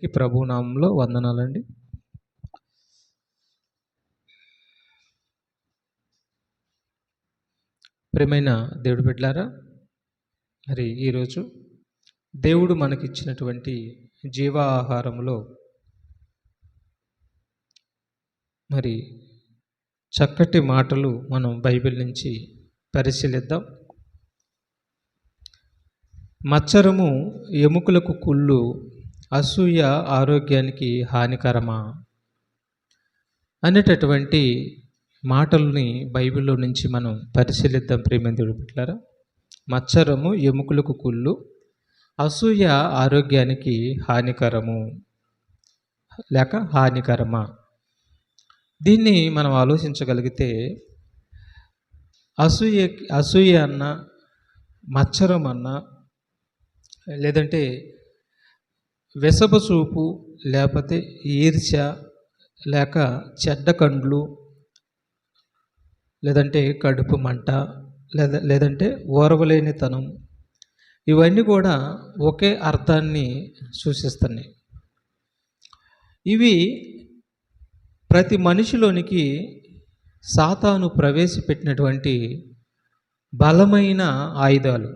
ఈ ప్రభు నామంలో వందనాలండి. ప్రియమైన దేవుడి బిడ్డలారా, మరి ఈరోజు దేవుడు మనకిచ్చినటువంటి జీవాహారములో మరి చక్కటి మాటలు మనం బైబిల్ నుంచి పరిశీలిద్దాం. మచ్చరము ఎముకలకు కుళ్ళు, అసూయ ఆరోగ్యానికి హానికరమా అనేటటువంటి మాటల్ని బైబిల్లో నుంచి మనం పరిశీలిద్దాం. ప్రియమైన దేవుడి బిడ్డలారా, మచ్చరము ఎముకలకు కుళ్ళు, అసూయ ఆరోగ్యానికి హానికరము లేక హానికరమా? దీన్ని మనం ఆలోచించగలిగితే అసూయ అన్న, మచ్చరం అన్న, లేదంటే విషపు లేకపోతే ఈర్ష్య, లేక చెడ్డ కండ్లు, లేదంటే కడుపు మంట, లేదంటే ఓర్వలేనితనం, ఇవన్నీ కూడా ఒకే అర్థాన్ని సూచిస్తున్నాయి. ఇవి ప్రతి మనిషిలోనికి సాతాను ప్రవేశపెట్టినటువంటి బలమైన ఆయుధాలు.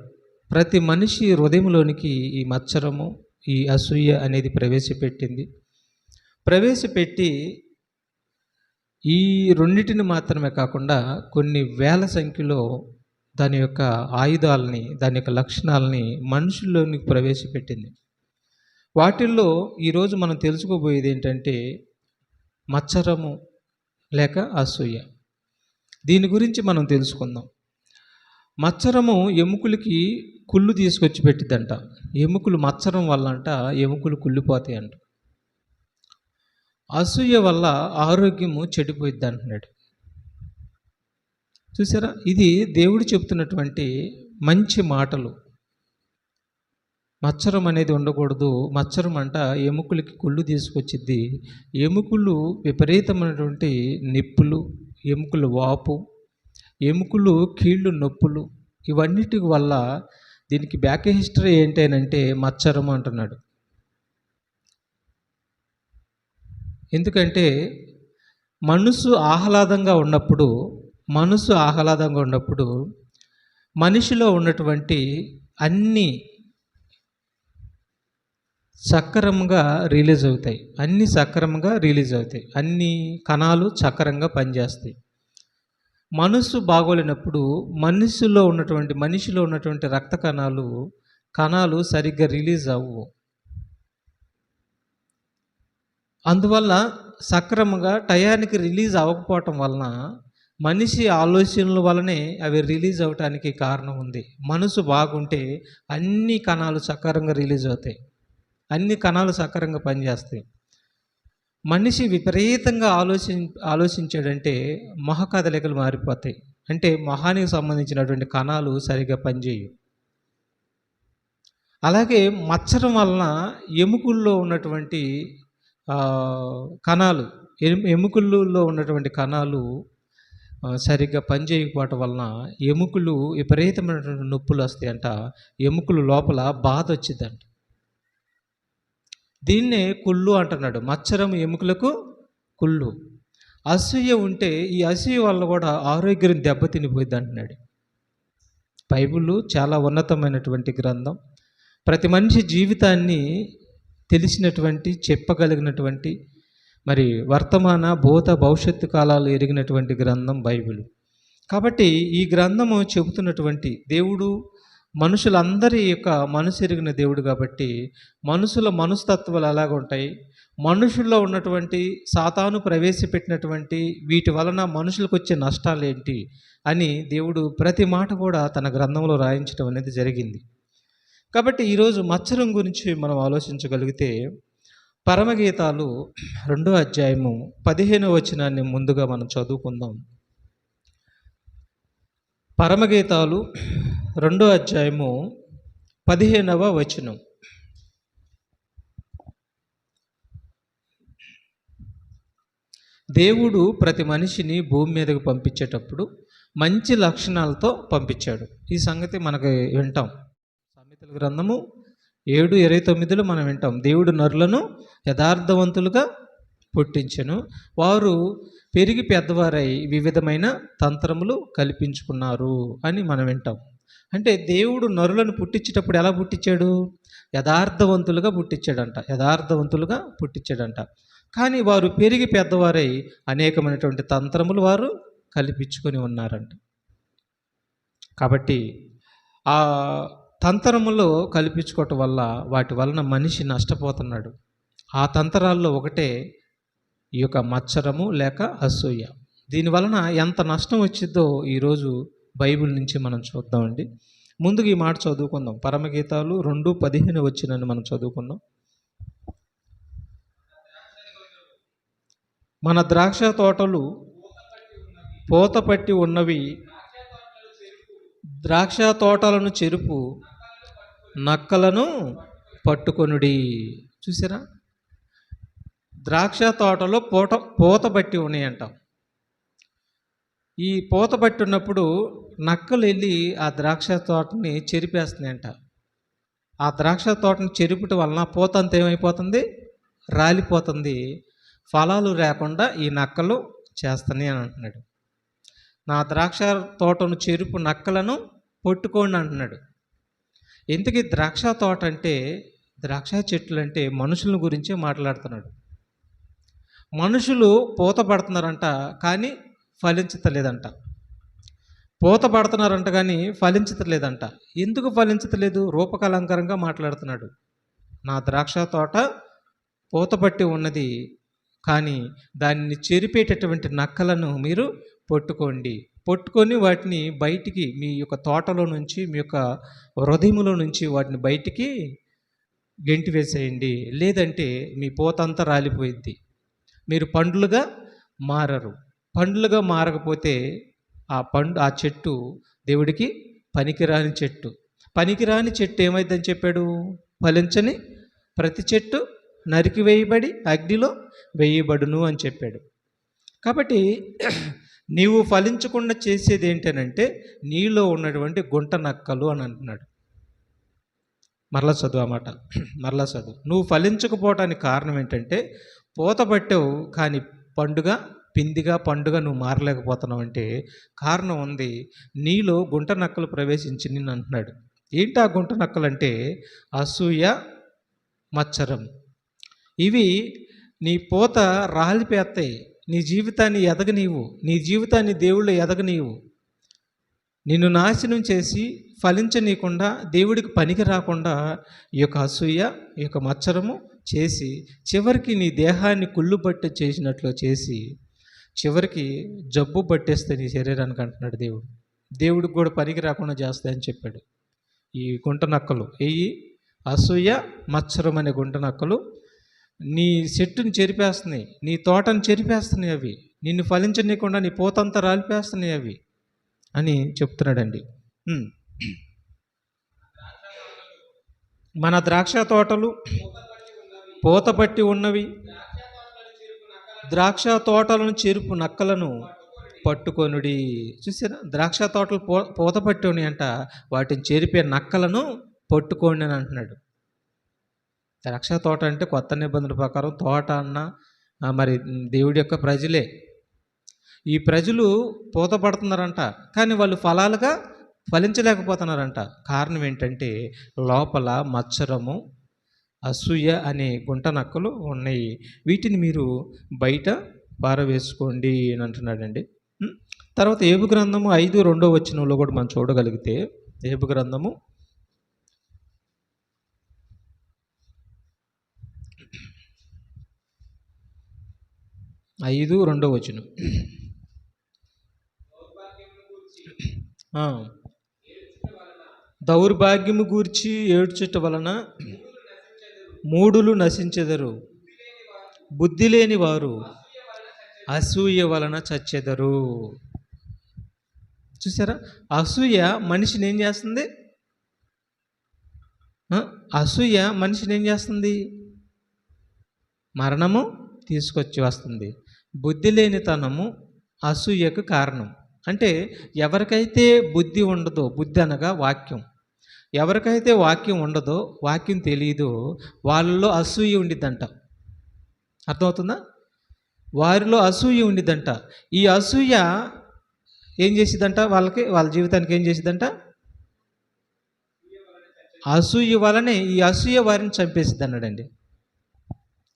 ప్రతి మనిషి హృదయంలోనికి ఈ మచ్చరము, ఈ అసూయ అనేది ప్రవేశపెట్టి ఈ రెండింటిని మాత్రమే కాకుండా కొన్ని వేల సంఖ్యలో దాని యొక్క ఆయుధాలని, దాని యొక్క లక్షణాలని మనుషుల్లోనికి ప్రవేశపెట్టింది. వాటిల్లో ఈరోజు మనం తెలుసుకోబోయేది ఏంటంటే మచ్చరము లేక అసూయ. దీని గురించి మనం తెలుసుకుందాం. మచ్చరము ఎముకలకి కుళ్ళు తీసుకొచ్చి పెట్టిద్దంట. ఎముకలు మచ్చరం వల్ల ఎముకలు కుళ్ళిపోతాయి అంట. అసూయ వల్ల ఆరోగ్యము చెడిపోయిద్ది అంటున్నాడు. చూసారా, ఇది దేవుడు చెప్తున్నటువంటి మంచి మాటలు. మచ్చరం అనేది ఉండకూడదు. మచ్చరం ఎముకలకి కుళ్ళు తీసుకొచ్చిద్ది. ఎముకలు విపరీతమైనటువంటి నొప్పులు, ఎముకలు వాపు, ఎముకలు కీళ్ళు నొప్పులు, ఇవన్నిటి వల్ల దీనికి బ్యాక్ హిస్టరీ ఏంటంటే మచ్చరం అంటున్నాడు. ఎందుకంటే మనసు ఆహ్లాదంగా ఉన్నప్పుడు మనిషిలో ఉన్నటువంటి అన్నీ సక్రమంగా రిలీజ్ అవుతాయి. అన్ని కణాలు సక్రమంగా పనిచేస్తాయి. మనసు బాగోలేనప్పుడు మనిషిలో ఉన్నటువంటి రక్త కణాలు సరిగ్గా రిలీజ్ అవ్వవు. అందువల్ల సక్రమంగా టయానికి రిలీజ్ అవ్వకపోవటం వలన మనిషి ఆలోచనల వలనే అవి రిలీజ్ అవ్వటానికి కారణం ఉంది. మనసు బాగుంటే అన్ని కణాలు సక్రమంగా రిలీజ్ అవుతాయి, అన్ని కణాలు సక్రమంగా పనిచేస్తాయి. మనిషి విపరీతంగా ఆలోచించాడంటే మొహ కదలికలు మారిపోతాయి. అంటే మొహానికి సంబంధించినటువంటి కణాలు సరిగ్గా పనిచేయవు. అలాగే మచ్చరం వలన ఎముకల్లో ఉన్నటువంటి కణాలు, ఎముకల్లో ఉన్నటువంటి కణాలు సరిగ్గా పనిచేయకపోవటం వలన ఎముకలు విపరీతమైనటువంటి నొప్పులు వస్తాయంట. ఎముకలు లోపల బాధ వచ్చిందంట. దీన్నే కుళ్ళు అంటున్నాడు. మచ్చరం ఎముకలకు కుళ్ళు. అసూయ ఉంటే ఈ అసూయ వల్ల కూడా ఆరోగ్యం దెబ్బతినిపోయింది అంటున్నాడు. బైబిల్ చాలా ఉన్నతమైనటువంటి గ్రంథం. ప్రతి మనిషి జీవితాన్ని తెలిసినటువంటి, చెప్పగలిగినటువంటి, మరి వర్తమాన భూత భవిష్యత్తు కాలాలు ఎరిగినటువంటి గ్రంథం బైబిల్. కాబట్టి ఈ గ్రంథము చెబుతున్నటువంటి దేవుడు మనుషులందరి యొక్క మనసు ఎరిగిన దేవుడు. కాబట్టి మనుషుల మనస్తత్వాలు ఎలాగ ఉంటాయి, మనుషుల్లో ఉన్నటువంటి సాతాను ప్రవేశపెట్టినటువంటి వీటి వలన మనుషులకు వచ్చే నష్టాలు ఏంటి అని దేవుడు ప్రతి మాట కూడా తన గ్రంథంలో రాయించడం అనేది జరిగింది. కాబట్టి ఈరోజు మచ్చరం గురించి మనం ఆలోచించగలిగితే పరమగీతాలు 2వ అధ్యాయము 15వ వచనాన్ని ముందుగా మనం చదువుకుందాం. పరమగీతాలు 2వ అధ్యాయము 15వ వచనం. దేవుడు ప్రతి మనిషిని భూమి మీదకు పంపించేటప్పుడు మంచి లక్షణాలతో పంపించాడు. ఈ సంగతి మనకు వింటాం. సామెతల గ్రంథము 7:29లో మనం వింటాం, దేవుడు నరులను యథార్థవంతులుగా పుట్టించెను, వారు పెరిగి పెద్దవారై వివిధమైన తంత్రములు కల్పించుకున్నారు అని మనం వింటాం. అంటే దేవుడు నరులను పుట్టించేటప్పుడు ఎలా పుట్టించాడు? యథార్థవంతులుగా పుట్టించాడంట, యథార్థవంతులుగా పుట్టించాడంట. కానీ వారు పెరిగి పెద్దవారై అనేకమైనటువంటి తంత్రములు వారు కల్పించుకొని ఉన్నారంట. కాబట్టి ఆ తంత్రములో కల్పించుకోవటం వల్ల వాటి వలన మనిషి నష్టపోతున్నాడు. ఆ తంత్రాల్లో ఒకటే ఈ యొక్క మత్సరము లేక అసూయ. దీనివలన ఎంత నష్టం వచ్చిందో ఈరోజు బైబిల్ నుంచి మనం చూద్దామండి. ముందుగా ఈ మాట చదువుకుందాం. పరమగీతాలు 2:15 వచ్చినని మనం చదువుకుందాం. మన ద్రాక్ష తోటలు పూతపట్టి ఉన్నవి, ద్రాక్ష తోటలను చెరుపు నక్కలను పట్టుకొనుడి. చూసారా, ద్రాక్ష తోటలో పూత పట్టి ఉన్నాయంట. ఈ పూత పట్టి ఉన్నప్పుడు నక్కలు వెళ్ళి ఆ ద్రాక్ష తోటని చెరిపేస్తున్నాయంట. ఆ ద్రాక్ష తోటని చెరుపుట వలన పూత అంతా ఏమైపోతుంది? రాలిపోతుంది. ఫలాలు లేకుండా ఈ నక్కలు చేస్తాయి అని అంటున్నాడు. నా ద్రాక్ష తోటను చెరుపు నక్కలను పట్టుకోండి అంటున్నాడు. ఇంతకీ ద్రాక్ష తోట అంటే, ద్రాక్ష చెట్లు అంటే మనుషుల గురించే మాట్లాడుతున్నాడు. మనుషులు పూత పడుతున్నారంట, కానీ ఫలించలేదంట. పూత పడుతున్నారంట కానీ ఫలించలేదంట. ఎందుకు ఫలించలేదు? రూపకలంకరంగా మాట్లాడుతున్నాడు. నా ద్రాక్ష తోట పూత పట్టి ఉన్నది, కానీ దాన్ని చెరిపేటటువంటి నక్కలను మీరు పట్టుకొని వాటిని బయటికి, మీ యొక్క తోటలో నుంచి, మీ యొక్క హృదయములో నుంచి వాటిని బయటికి గెంటి వేసేయండి. లేదంటే మీ పూత అంతా రాలిపోయింది, మీరు పండ్లుగా మారరు. పండ్లుగా మారకపోతే ఆ చెట్టు దేవుడికి పనికిరాని చెట్టు. పనికిరాని చెట్టు ఏమైందని చెప్పాడు? ఫలించని ప్రతి చెట్టు నరికివేయబడి అగ్నిలో వేయబడును అని చెప్పాడు. కాబట్టి నీవు ఫలించకుండా చేసేది ఏంటనంటే నీలో ఉన్నటువంటి గుంట నక్కలు అని అంటున్నాడు. మరలా చదువు అన్నమాట, మరలా చదువు. నువ్వు ఫలించకపోవటానికి కారణం ఏంటంటే పూత పట్టావు కానీ పిందిగా పండుగ నువ్వు మారలేకపోతున్నావు అంటే కారణం ఉంది. నీలో గుంట నక్కలు ప్రవేశించి నిన్ను అంటున్నాడు. ఏంటి ఆ గుంట నక్కలు అంటే? అసూయ, మత్సరం. ఇవి నీ పూత రాలిపోతాయి, నీ జీవితాన్ని ఎదగనీవు, నీ జీవితాన్ని దేవుళ్ళు ఎదగనీవు, నిన్ను నాశనం చేసి ఫలించనీయకుండా, దేవుడికి పనికి రాకుండా ఈ యొక్క అసూయ, ఈ యొక్క మత్సరము చేసి చివరికి నీ దేహాన్ని కుళ్ళు పట్టి చేసినట్లు చేసి చివరికి జబ్బు పట్టేస్తే నీ శరీరానికి అంటున్నాడు దేవుడు. దేవుడికి కూడా పనికి రాకుండా చేస్తాయని చెప్పాడు. ఈ గుంట నక్కలు, ఈ అసూయ, మత్సరం అనే గుంట నక్కలు నీ చెట్టుని చెరిపేస్తున్నాయి, నీ తోటను చెరిపేస్తున్నాయి. అవి నిన్ను ఫలించనీయకుండా నీ పూతంతా రాలిపేస్తున్నాయి అవి అని చెప్తున్నాడండి. మన ద్రాక్ష తోటలు పూతపట్టి ఉన్నవి, ద్రాక్ష తోటలను చెరుపు నక్కలను పట్టుకొనుడి. చూసారా, ద్రాక్ష తోటలు పూతపట్టి ఉన్నాయంట, వాటిని చెరిపే నక్కలను పట్టుకోండి అని అంటున్నాడు. ద్రాక్ష తోట అంటే కొత్త నిబంధనల ప్రకారం తోట అన్న మరి దేవుడి యొక్క ప్రజలే. ఈ ప్రజలు పూత పడుతున్నారంట, కానీ వాళ్ళు ఫలాలుగా ఫలించలేకపోతున్నారంట. కారణం ఏంటంటే లోపల మత్సరము, అసూయ అనే గుంట నక్కలు ఉన్నాయి. వీటిని మీరు బయట పారవేసుకోండి అని అంటున్నాడండి. తర్వాత ఏబు గ్రంథము 5:2 కూడా మనం చూడగలిగితే, ఏబు గ్రంథము 5:2 దౌర్భాగ్యము గూర్చి ఏడ్చుట వలన మూడులు నశించెదరు, బుద్ధి లేని వారు అసూయ వలన చచ్చెదరు. చూసారా, అసూయ మనిషిని ఏం చేస్తుంది? అసూయ మనిషిని ఏం చేస్తుంది? మరణము తీసుకొచ్చి వస్తుంది. బుద్ధి లేనితనము అసూయకు కారణం. అంటే ఎవరికైతే బుద్ధి ఉండదో, బుద్ధి అనగా వాక్యం, ఎవరికైతే వాక్యం ఉండదో, వాక్యం తెలియదో, వాళ్ళలో అసూయ ఉండిద్దంట. అర్థమవుతుందా? వారిలో అసూయ ఉండిద్దంట. ఈ అసూయ ఏం చేసిద్దంట? వాళ్ళ జీవితానికి ఏం చేసిద్దంట? అసూయ వలనే ఈ అసూయ వారిని చంపేసిద్ది అన్నాడండి.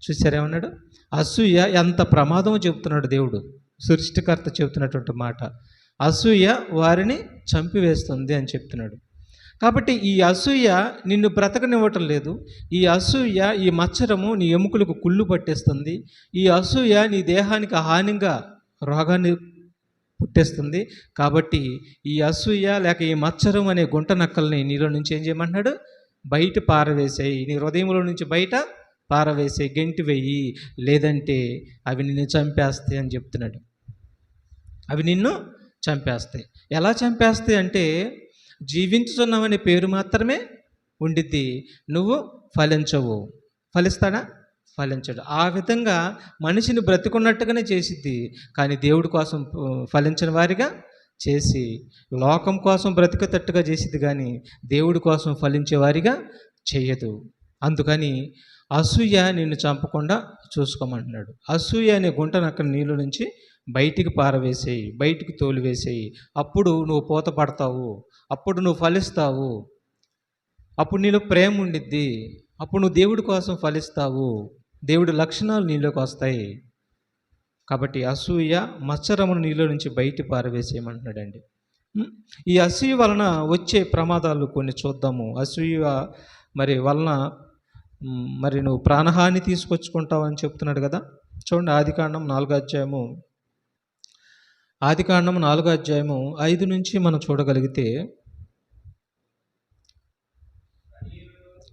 చూసారేమన్నాడు? అసూయ ఎంత ప్రమాదమో చెబుతున్నాడు దేవుడు, సృష్టికర్త చెబుతున్నటువంటి మాట. అసూయ వారిని చంపివేస్తుంది అని చెప్తున్నాడు. కాబట్టి ఈ అసూయ నిన్ను బ్రతకనివ్వటం లేదు. ఈ అసూయ, ఈ మచ్చరము నీ ఎముకలకు కుళ్ళు పట్టేస్తుంది. ఈ అసూయ నీ దేహానికి హానిగా రోగాన్ని పుట్టేస్తుంది. కాబట్టి ఈ అసూయ లేక ఈ మచ్చరం అనే గుంట నక్కల్ని నీలో నుంచి ఏం చేయమంటున్నాడు? బయట పారవేసేయి. నీ హృదయంలో నుంచి బయట పారవేసేయి, గెంటి వెయ్యి, లేదంటే అవి నిన్ను చంపేస్తాయి అని చెప్తున్నాడు. అవి నిన్ను చంపేస్తాయి. ఎలా చంపేస్తాయి అంటే, జీవించుతున్నామనే పేరు మాత్రమే ఉండిద్ది, నువ్వు ఫలించవు. ఫలిస్తాడా? ఫలించడు. ఆ విధంగా మనిషిని బ్రతికున్నట్టుగానే చేసిద్ది, కానీ దేవుడి కోసం ఫలించిన వారిగా చేసి, లోకం కోసం బ్రతికేటట్టుగా చేసిద్ది, కానీ దేవుడి కోసం ఫలించే వారిగా చేయదు. అందుకని అసూయ నిన్ను చంపకుండా చూసుకోమంటున్నాడు. అసూయ అనే గుంటను అక్కడ నీళ్ళ నుంచి బయటికి పారవేసేయి, బయటికి తోలివేసేయి. అప్పుడు నువ్వు పూత పడతావు, అప్పుడు నువ్వు ఫలిస్తావు, అప్పుడు నీలో ప్రేమ ఉండిద్ది, అప్పుడు నువ్వు దేవుడి కోసం ఫలిస్తావు, దేవుడి లక్షణాలు నీలోకి వస్తాయి. కాబట్టి అసూయ మత్సరమును నీలో నుంచి బయట పారవేసేయమంటున్నాడండి. ఈ అసూయ వలన వచ్చే ప్రమాదాలు కొన్ని చూద్దాము. అసూయ వలన నువ్వు ప్రాణహాని తీసుకొచ్చుకుంటావు అని చెప్తున్నాడు కదా. చూడండి, ఆదికాండం 4 అధ్యాయము 5 నుంచి మనం చూడగలిగితే,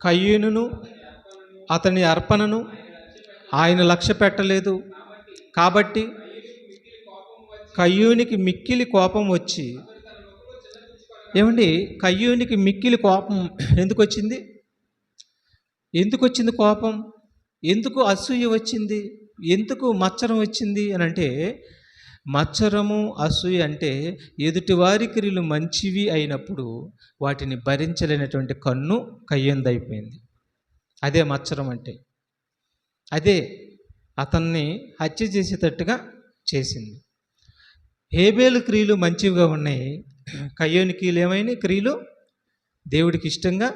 కయ్యూనును అతని అర్పణను ఆయన లక్ష్య పెట్టలేదు, కాబట్టి కయ్యూనికి మిక్కిలి కోపం వచ్చి, ఏమండి, కయ్యూనికి మిక్కిలి కోపం ఎందుకు వచ్చింది? కోపం? ఎందుకు అసూయ వచ్చింది? ఎందుకు మత్సరం వచ్చింది అని అంటే, మత్సరము అసూయ అంటే ఎదుటివారి క్రియలు మంచివి అయినప్పుడు వాటిని భరించలేనటువంటి కన్ను కయ్యందైపోయింది. అదే మత్సరం అంటే. అదే అతన్ని హత్య చేసేటట్టుగా చేసింది. హేబేలు క్రియలు మంచివిగా ఉన్నాయి, కయ్యోని క్రియలు ఏమైనా క్రియలు దేవుడికి ఇష్టంగా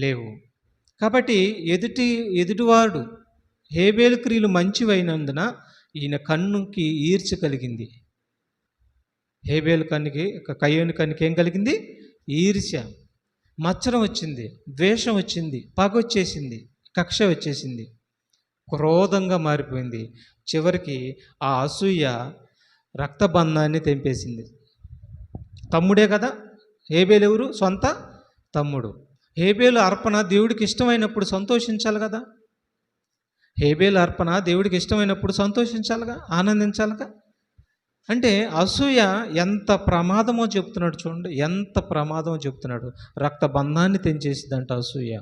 లేవు. కాబట్టి ఎదుటివాడు హేబేలు క్రియలు మంచివైనందున ఈయన కన్నుకి ఈర్చ కలిగింది. హేబేలు కన్నుకి, కయ్యోని కన్నుకి ఏం కలిగింది? ఈర్ష్య. మత్సరం వచ్చింది, ద్వేషం వచ్చింది, పగ వచ్చేసింది, కక్ష వచ్చేసింది, క్రోధంగా మారిపోయింది. చివరికి ఆ అసూయ రక్తబంధాన్ని తెంపేసింది. తమ్ముడే కదా హేబేలు. ఎవరు? సొంత తమ్ముడు. హేబేలు అర్పణ దేవుడికి ఇష్టమైనప్పుడు సంతోషించాలి కదా. హేబేలు అర్పణ దేవుడికి ఇష్టమైనప్పుడు సంతోషించాలిగా, ఆనందించాలిగా. అంటే అసూయ ఎంత ప్రమాదమో చెప్తున్నాడు. చూడండి, ఎంత ప్రమాదమో చెప్తున్నాడు. రక్తబంధాన్ని తెంచేసిద్దంట అసూయ.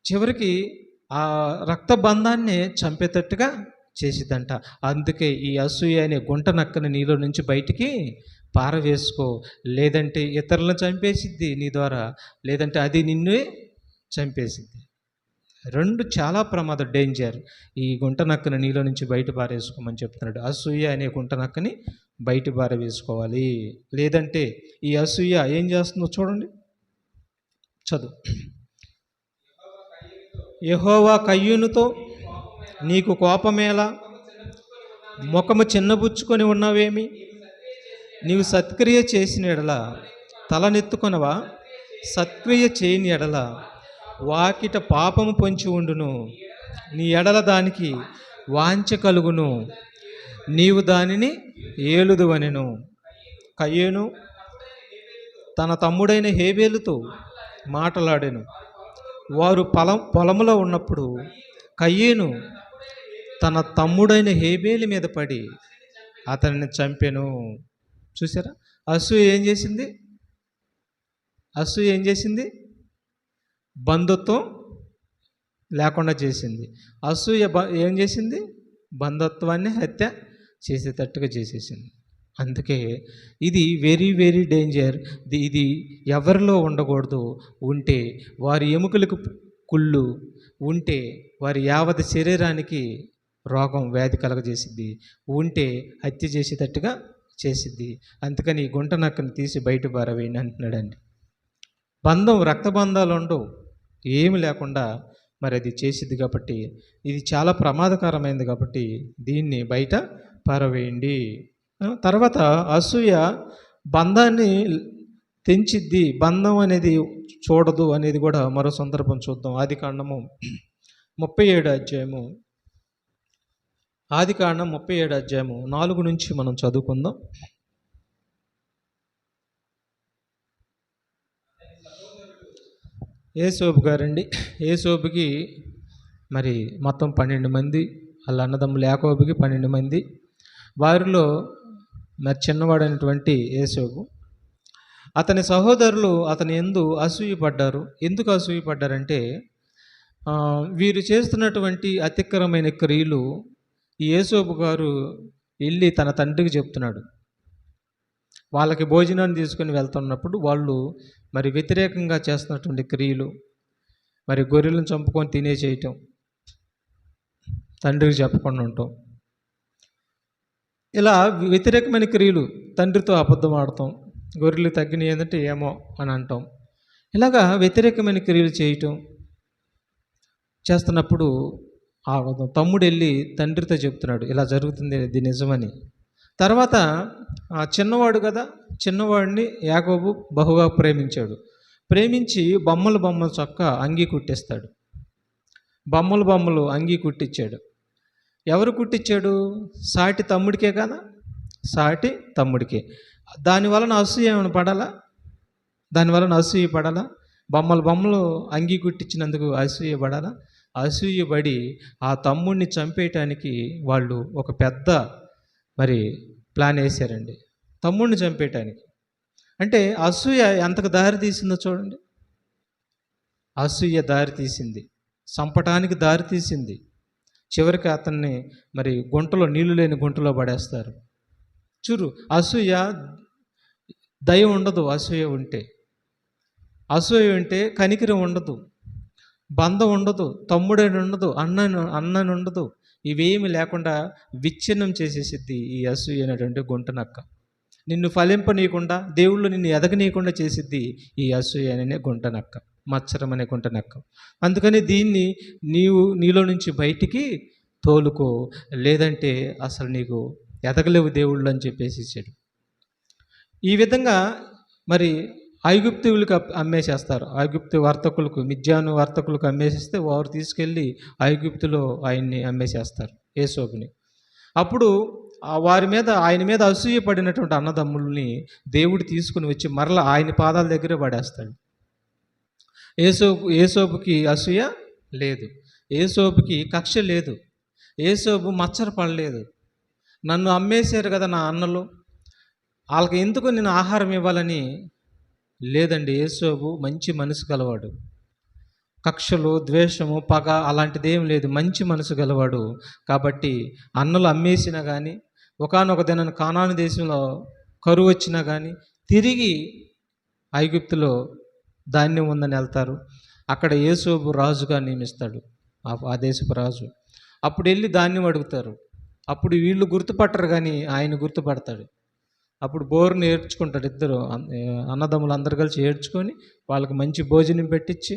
చివరికి ఆ రక్తబంధాన్ని చంపేటట్టుగా చేసిద్దంట. అందుకే ఈ అసూయ అనే గుంట నక్కని నీలో నుంచి బయటికి పారవేసుకో, లేదంటే ఇతరులను చంపేసిద్ది నీ ద్వారా, లేదంటే అది నిన్నే చంపేసిద్ది. రెండు చాలా ప్రమాదం, డేంజర్. ఈ గుంట నక్కని నీలో నుంచి బయట పారేసుకోమని చెప్తున్నాడు. అసూయ అనే గుంట నక్కని బయట పారవేసుకోవాలి. లేదంటే ఈ అసూయ ఏం చేస్తుందో చూడండి, చదువు. యెహోవా కయ్యూనుతో, నీకు కోపమేలా, ముఖము చిన్నబుచ్చుకొని ఉన్నావేమి? నీవు సత్క్రియ చేసిన ఎడల తలనెత్తుకొనవా? సత్క్రియ చేయని ఎడల వాకిట పాపము పొంచి ఉండును, నీ ఎడల దానికి వాంఛ కలుగును, నీవు దానిని ఏలుదువనెను. కయ్యూను తన తమ్ముడైన హేబేలుతో మాటలాడెను. వారు పొలములో ఉన్నప్పుడు కయ్యూను తన తమ్ముడైన హేబేలు మీద పడి అతనిని చంపెను. చూసారా, అసూయ ఏం చేసింది? బంధుత్వం లేకుండా చేసింది. అసూయ ఏం చేసింది? బంధుత్వాన్ని హత్య చేసేటట్టుగా చేసేసింది. అందుకే ఇది వెరీ వెరీ డేంజర్. ఇది ఎవరిలో ఉండకూడదు. ఉంటే వారి ఎముకలకు కుళ్ళు, ఉంటే వారి యావత్ శరీరానికి రోగం వ్యాధి కలగజేసిద్ది, ఉంటే హత్య చేసేటట్టుగా చేసిద్ది. అందుకని ఈ గుంట నక్కను తీసి బయట పారవేయండి అంటున్నాడండి. బంధం, రక్త బంధాలు ఉండవు, ఏమి లేకుండా మరి అది చేసిద్ది. కాబట్టి ఇది చాలా ప్రమాదకరమైనది. కాబట్టి దీన్ని బయట పారవేయండి. తర్వాత అసూయ బంధాన్ని తెంచిద్ది, బంధం అనేది చూడదు అనేది కూడా మరో సందర్భం చూద్దాం. ఆదికాండము 37 అధ్యాయము, ఆదికాండం 37 అధ్యాయము 4 నుంచి మనం చదువుకుందాం. ఏసోబు గారండి. ఏసోబుకి మరి మొత్తం 12 మంది, వాళ్ళ అన్నదమ్ములు యాకోబుకి 12 మంది. వారిలో మరి చిన్నవాడైనటువంటి ఏసోబు, అతని సహోదరులు అతని యందు అసూయపడ్డారు. ఎందుకు అసూయపడ్డారంటే వీరు చేస్తున్నటువంటి అతిక్రమైన క్రియలు ఈ ఏసోబు గారు వెళ్ళి తన తండ్రికి చెప్తున్నాడు. వాళ్ళకి భోజనాన్ని తీసుకొని వెళ్తున్నప్పుడు వాళ్ళు మరి వ్యతిరేకంగా చేస్తున్నటువంటి క్రియలు, మరి గొర్రెలను చంపుకొని తినేసేయటం, తండ్రికి చెప్పకుండా ఉంటాం, ఇలా వ్యతిరేకమైన క్రియలు, తండ్రితో అబద్ధం ఆడటం, గొర్రెలు తగ్గినాయి ఏంటంటే ఏమో అని అంటాం, ఇలాగా వ్యతిరేకమైన క్రియలు చేయటం చేస్తున్నప్పుడు ఆ తమ్ముడు వెళ్ళి తండ్రితో చెప్తున్నాడు, ఇలా జరుగుతుంది, ఇది నిజమని. తర్వాత చిన్నవాడు కదా, చిన్నవాడిని యాకోబు బహుగా ప్రేమించాడు. ప్రేమించి బొమ్మలు చొక్క అంగీ కుట్టిస్తాడు. బొమ్మలు అంగీ కుట్టించాడు. ఎవరు కుట్టించాడు? సాటి తమ్ముడికే కదా, సాటి తమ్ముడికే. దానివలన అసూయ ఏమైనా పడాలా? దానివలన అసూయ పడాలా? బొమ్మలు అంగీ కుట్టించినందుకు అసూయ పడాలా? అసూయపడి ఆ తమ్ముడిని చంపేయటానికి వాళ్ళు ఒక పెద్ద మరి ప్లాన్ వేశారండి, తమ్ముడిని చంపేయటానికి. అంటే అసూయ ఎంతకు దారి తీసిందో చూడండి. అసూయ దారి తీసింది, చంపటానికి దారి తీసింది. చివరికి అతన్ని మరి గుంటలో, నీళ్లు లేని గుంటలో పడేస్తారు. చూరు, అసూయ దయ ఉండదు. అసూయ ఉంటే కనికరం ఉండదు, బంధం ఉండదు, తమ్ముడని ఉండదు, అన్నని ఉండదు. ఇవేమి లేకుండా విచ్ఛిన్నం చేసేసిద్ది ఈ అసూయ అనేటువంటి గుంట నక్క. నిన్ను ఫలింపనీయకుండా, దేవుళ్ళు నిన్ను ఎదగనీయకుండా చేసిద్ది ఈ అసూయ అనే గుంట నక్క, మత్సరం అనే గుంట నక్క. అందుకని దీన్ని నీలో నుంచి బయటికి తోలుకో, లేదంటే అసలు నీకు ఎదగలేవు దేవుళ్ళు అని చెప్పేసి ఇచ్చాడు. ఈ విధంగా మరి ఐగుప్తులకు అమ్మేసేస్తారు. ఐగుప్తు వర్తకులకు, మిద్యాను వర్తకులకు అమ్మేసిస్తే వారు తీసుకెళ్ళి ఐగుప్తులో ఆయన్ని అమ్మేసేస్తారు, ఏసోబుని. అప్పుడు ఆయన మీద అసూయ పడినటువంటి అన్నదమ్ముల్ని దేవుడు తీసుకుని వచ్చి మరలా ఆయన పాదాల దగ్గరే పడేస్తాడు. ఏసోబుకి అసూయ లేదు, ఏసోబుకి కక్ష లేదు, ఏసోబు మచ్చర పడలేదు. నన్ను అమ్మేశారు కదా నా అన్నలు, వాళ్ళకి ఎందుకు నేను ఆహారం ఇవ్వాలని లేదండి. ఏసోబు మంచి మనసు గలవాడు, కక్షలు, ద్వేషము, పగ అలాంటిది ఏం లేదు, మంచి మనసు గలవాడు. కాబట్టి అన్నలు అమ్మేసినా కానీ, ఒకానొక దినాన్ని కానాను దేశంలో కరువు వచ్చినా కానీ తిరిగి ఐగుప్తులో ధాన్యం ఉందని వెళ్తారు. అక్కడ ఏసోబు రాజుగా నియమిస్తాడు, ఆ దేశపు రాజు. అప్పుడు వెళ్ళి ధాన్యం అడుగుతారు. అప్పుడు వీళ్ళు గుర్తుపట్టరు కానీ ఆయన గుర్తుపడతాడు. అప్పుడు బోరుని ఏడ్చుకుంటాడు. ఇద్దరు అన్నదమ్ములు అందరు కలిసి ఏడ్చుకొని వాళ్ళకి మంచి భోజనం పెట్టించి,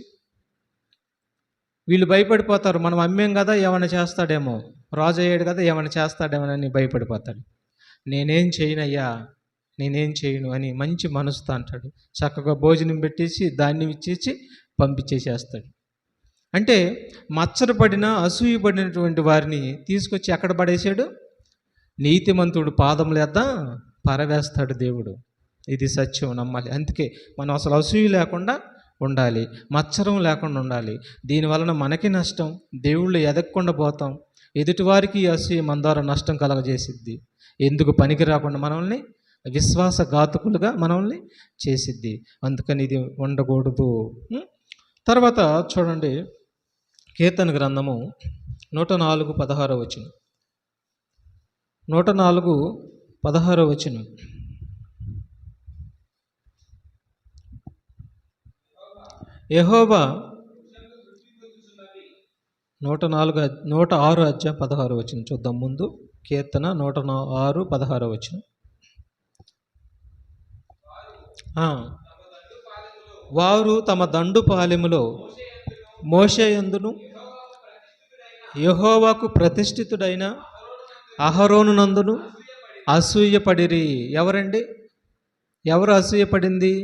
వీళ్ళు భయపడిపోతారు. మనం అమ్మేం కదా, ఏమైనా చేస్తాడేమో, రాజు అయ్యాడు కదా, ఏమైనా చేస్తాడేమోనని భయపడిపోతాడు. నేనేం చేయను అని మంచి మనసుతో అంటాడు. చక్కగా భోజనం పెట్టేసి ధాన్యం ఇచ్చేసి పంపించేసేస్తాడు. అంటే మచ్చరపడిన, అసూయపడినటువంటి వారిని తీసుకొచ్చి ఎక్కడ పడేశాడు? నీతిమంతుడు పాదముల యొద్ద పరవేస్తాడు దేవుడు. ఇది సత్యం, నమ్మాలి. అందుకే మనం అసలు అసూయ లేకుండా ఉండాలి, మత్సరం లేకుండా ఉండాలి. దీనివలన మనకి నష్టం, దేవుళ్ళు ఎదగకుండా పోతాం, ఎదుటివారికి అసూయ మన ద్వారా నష్టం కలగజేసిద్ది. ఎందుకు పనికి రాకుండా మనల్ని విశ్వాసఘాతకులుగా మనల్ని చేసిద్ది. అందుకని ఇది ఉండకూడదు. తర్వాత చూడండి, కీర్తన గ్రంథము 104:16 వచనం. 104 16వ వచనం. యెహోవా 106 అధ్యాయం 16వ వచనం చూద్దాం. ముందు కీర్తన 106 16వ వచనం. వారు తమ దండు పాలెములో మోషేయందును యెహోవాకు ప్రతిష్ఠితుడైన అహరోను నందును అసూయపడిరి. ఎవరండి? ఎవరు అసూయపడింది?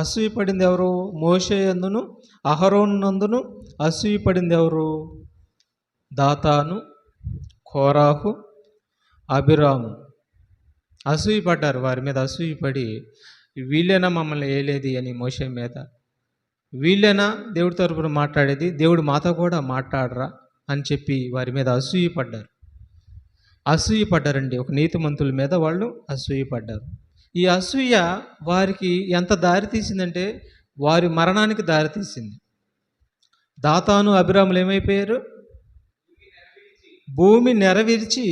అసూయపడింది ఎవరు? మోషేయందును అహరోను నందును అసూయపడింది ఎవరు? దాతాను, కోరాహు, అబిరాము అసూయపడ్డారు. వారి మీద అసూయపడి, వీళ్ళేనా మమ్మల్ని ఏలేది అని మోషే మీద, వీళ్ళేనా దేవుడి తరపున మాట్లాడేది, దేవుడు మాతో కూడా మాట్లాడరా అని చెప్పి వారి మీద అసూయపడ్డారండి. ఒక నీతిమంతుల మీద వాళ్ళు అసూయపడ్డారు. ఈ అసూయ వారికి ఎంత దారి తీసిందంటే వారి మరణానికి దారి తీసింది. దాతాను, అబిరాములు ఏమైపోయారు? భూమి నెరవేర్చి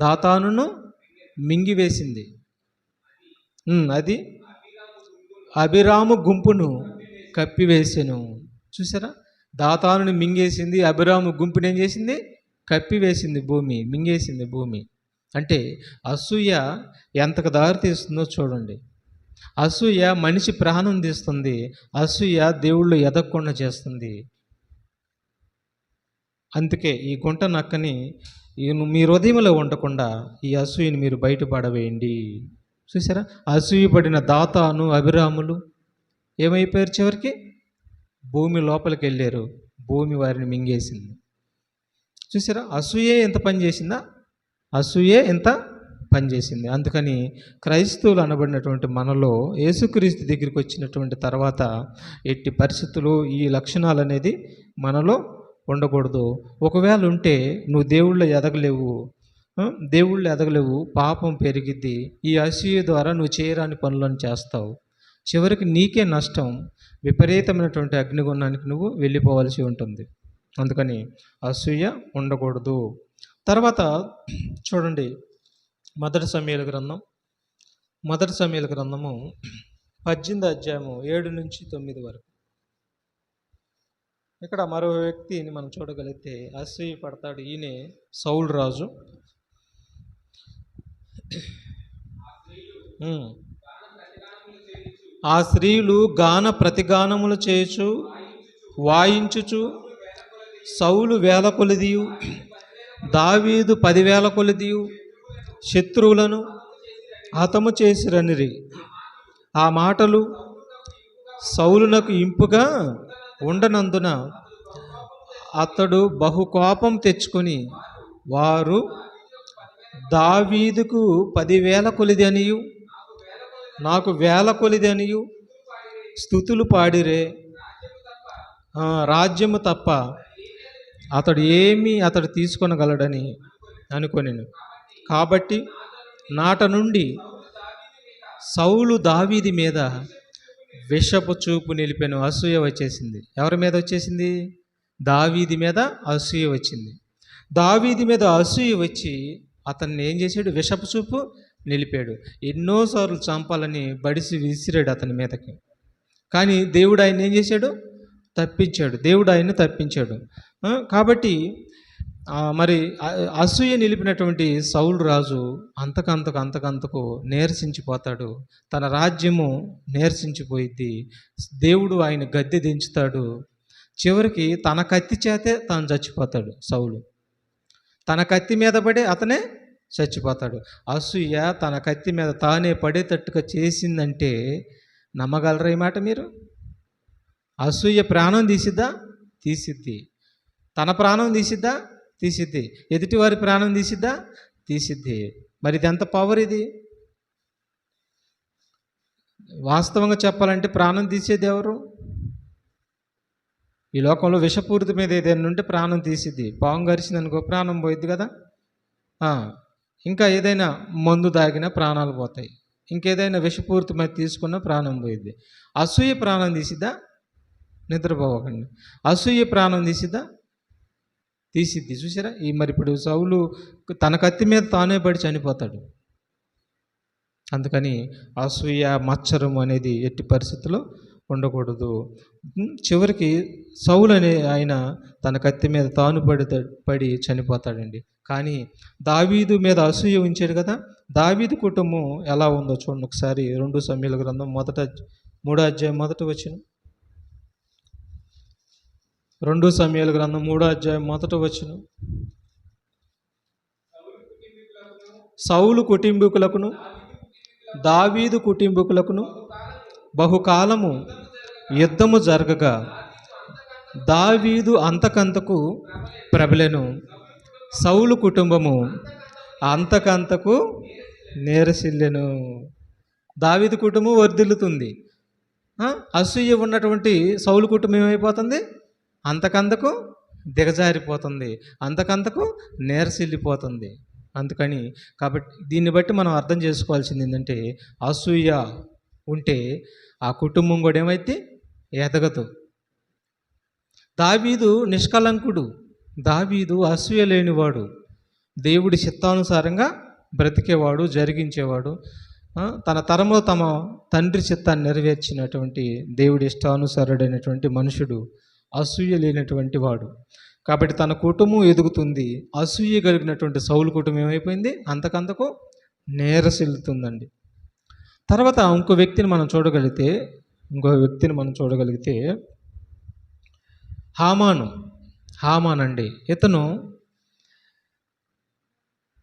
దాతానును మింగివేసింది. అది అబిరాము గుంపును కప్పివేసెను. చూసారా? దాతానుని మింగేసింది, అబిరాము గుంపుని ఏం చేసింది? కప్పివేసింది భూమి, మింగేసింది భూమి. అంటే అసూయ ఎంతకు దారి తీస్తుందో చూడండి. అసూయ మనిషి ప్రాణం తీస్తుంది. అసూయ దేవుళ్ళు ఎదగకుండా చేస్తుంది. అందుకే ఈ గుంట నక్కని మీ హృదయంలో ఉండకుండా ఈ అసూయని మీరు బయటపడవేయండి. చూసారా? అసూయపడిన దాతాను, అబిరాములు ఏమైపోయారు? చివరికి భూమి లోపలికి వెళ్ళారు. భూమి వారిని మింగేసింది. చూసారా? అసూయే ఎంత పని చేసిందా? అసూయే ఎంత పనిచేసింది. అందుకని క్రైస్తవులు అనబడినటువంటి మనలో యేసుక్రీస్తు దగ్గరికి వచ్చినటువంటి తర్వాత ఎట్టి పరిస్థితులు ఈ లక్షణాలు అనేది మనలో ఉండకూడదు. ఒకవేళ ఉంటే నువ్వు దేవుళ్ళు ఎదగలేవు, పాపం పెరిగిద్ది. ఈ అసూయ ద్వారా నువ్వు చేయరాని పనులను చేస్తావు. చివరికి నీకే నష్టం. విపరీతమైనటువంటి అగ్నిగుణానికి నువ్వు వెళ్ళిపోవాల్సి ఉంటుంది. అందుకని అసూయ ఉండకూడదు. తర్వాత చూడండి, మొదటి సమూయేలు గ్రంథము 18 అధ్యాయము 7 నుంచి 9 వరకు. ఇక్కడ మరో వ్యక్తిని మనం చూడగలిగితే అసూయ పడతాడు. ఈయనే సౌలు రాజు. ఆ స్త్రీలు గాన ప్రతిగానములు చేయుచు వాయించుచు సౌలు 1000 కొలదియు దావీదు 10,000 కొలదియు శత్రువులను హతము చేసిరనిరి. ఆ మాటలు సౌలునకు ఇంపుగా ఉండనందున అతడు బహుకోపం తెచ్చుకొని, వారు దావీదుకు 10,000 కొలది అనియు నాకు 1000 కొలది అనియు స్తుతులు పాడిరే, రాజ్యము తప్ప అతడు తీసుకొనగలడని అనుకొనెను. కాబట్టి నాట నుండి సౌలు దావీది మీద విషపు చూపు నిలిపెను. అసూయ వచ్చేసింది. ఎవరి మీద వచ్చేసింది? దావీది మీద అసూయ వచ్చింది. దావీది మీద అసూయ వచ్చి అతన్ని ఏం చేశాడు? విషపు చూపు నిలిపాడు. ఎన్నోసార్లు చంపాలని బడిసి విసిరాడు అతని మీదకి. కానీ దేవుడు ఆయన ఏం చేశాడు? దేవుడు ఆయన్ని తప్పించాడు. కాబట్టి మరి అసూయ నిలిపినటువంటి సౌలు రాజు అంతకంతకు నీరసించిపోతాడు. తన రాజ్యము నీరసించిపోయిద్ది. దేవుడు ఆయన గద్దె దించుతాడు. చివరికి తన కత్తి చేతే తాను చచ్చిపోతాడు. సౌలు తన కత్తి మీద పడి అతనే చచ్చిపోతాడు. అసూయ తన కత్తి మీద తానే పడేటట్టుగా చేసిందంటే నమ్మగలరా ఈ మాట మీరు? అసూయ ప్రాణం తీసిద్ది. తన ప్రాణం తీసిద్ది. ఎదుటివారి ప్రాణం తీసిద్ది. మరి ఇది ఎంత పవర్ ఇది? వాస్తవంగా చెప్పాలంటే ప్రాణం తీసేది ఎవరు? ఈ లోకంలో విషపూరిత మీద ఏదైనా ఉంటే ప్రాణం తీసిద్ది. పాము గరిచింది అనుకో ప్రాణం పోయిద్ది కదా. ఇంకా ఏదైనా మందు తాగినా ప్రాణాలు పోతాయి. ఇంకేదైనా విషపూరిత మీద తీసుకున్నా ప్రాణం పోయిద్ది. అసూయ ప్రాణం తీసిద్దా? నిద్రపోవకండి. అసూయ ప్రాణం తీసిద్దా? తీసిద్ది. చూసారా? మరి ఇప్పుడు సౌలు తన కత్తి మీద తానే పడి చనిపోతాడు. అందుకని అసూయ, మత్సరం అనేది ఎట్టి పరిస్థితుల్లో ఉండకూడదు. చివరికి సౌలు అనే ఆయన తన కత్తి మీద తాను పడి చనిపోతాడండి. కానీ దావీదు మీద అసూయ ఉంచాడు కదా. దావీదు కుటుంబం ఎలా ఉందో చూడండి ఒకసారి. 2 సమూయేలు గ్రంథం 3వ అధ్యాయం 1వ వచనం. 2 సమూయేలు గ్రంథం 3వ అధ్యాయం 1వ వచనం. సౌలు కుటుంబీకులకును దావీదు కుటుంబీకులకును బహుకాలము యుద్ధము జరగగా దావీదు అంతకంతకు ప్రబలెను, సౌలు కుటుంబము అంతకంతకు నీరసిల్లెను. దావీదు కుటుంబం వర్ధిల్లుతుంది. అసూయ ఉన్నటువంటి సౌలు కుటుంబం ఏమైపోతుంది? అంతకంతకు దిగజారిపోతుంది, అంతకంతకు నీరసిల్లిపోతుంది. అందుకని కాబట్టి దీన్ని బట్టి మనం అర్థం చేసుకోవాల్సింది ఏంటంటే, అసూయ ఉంటే ఆ కుటుంబం కూడా ఏమైతే ఎదగదు. దావీదు నిష్కలంకుడు, దావీదు అసూయ లేనివాడు, దేవుడి చిత్తానుసారంగా బ్రతికేవాడు, జరిగించేవాడు. తన తరంలో తమ తండ్రి చిత్తాన్ని నెరవేర్చినటువంటి దేవుడి ఇష్టానుసారుడైనటువంటి మనుషుడు, అసూయ లేనటువంటి వాడు. కాబట్టి తన కుటుంబం ఎదుగుతుంది. అసూయ కలిగినటువంటి సౌలు కుటుంబం ఏమైపోయింది? అంతకంతకు నేరసిల్లుతుందండి. తర్వాత ఇంకో వ్యక్తిని మనం చూడగలిగితే హామాన్ అండి. ఇతను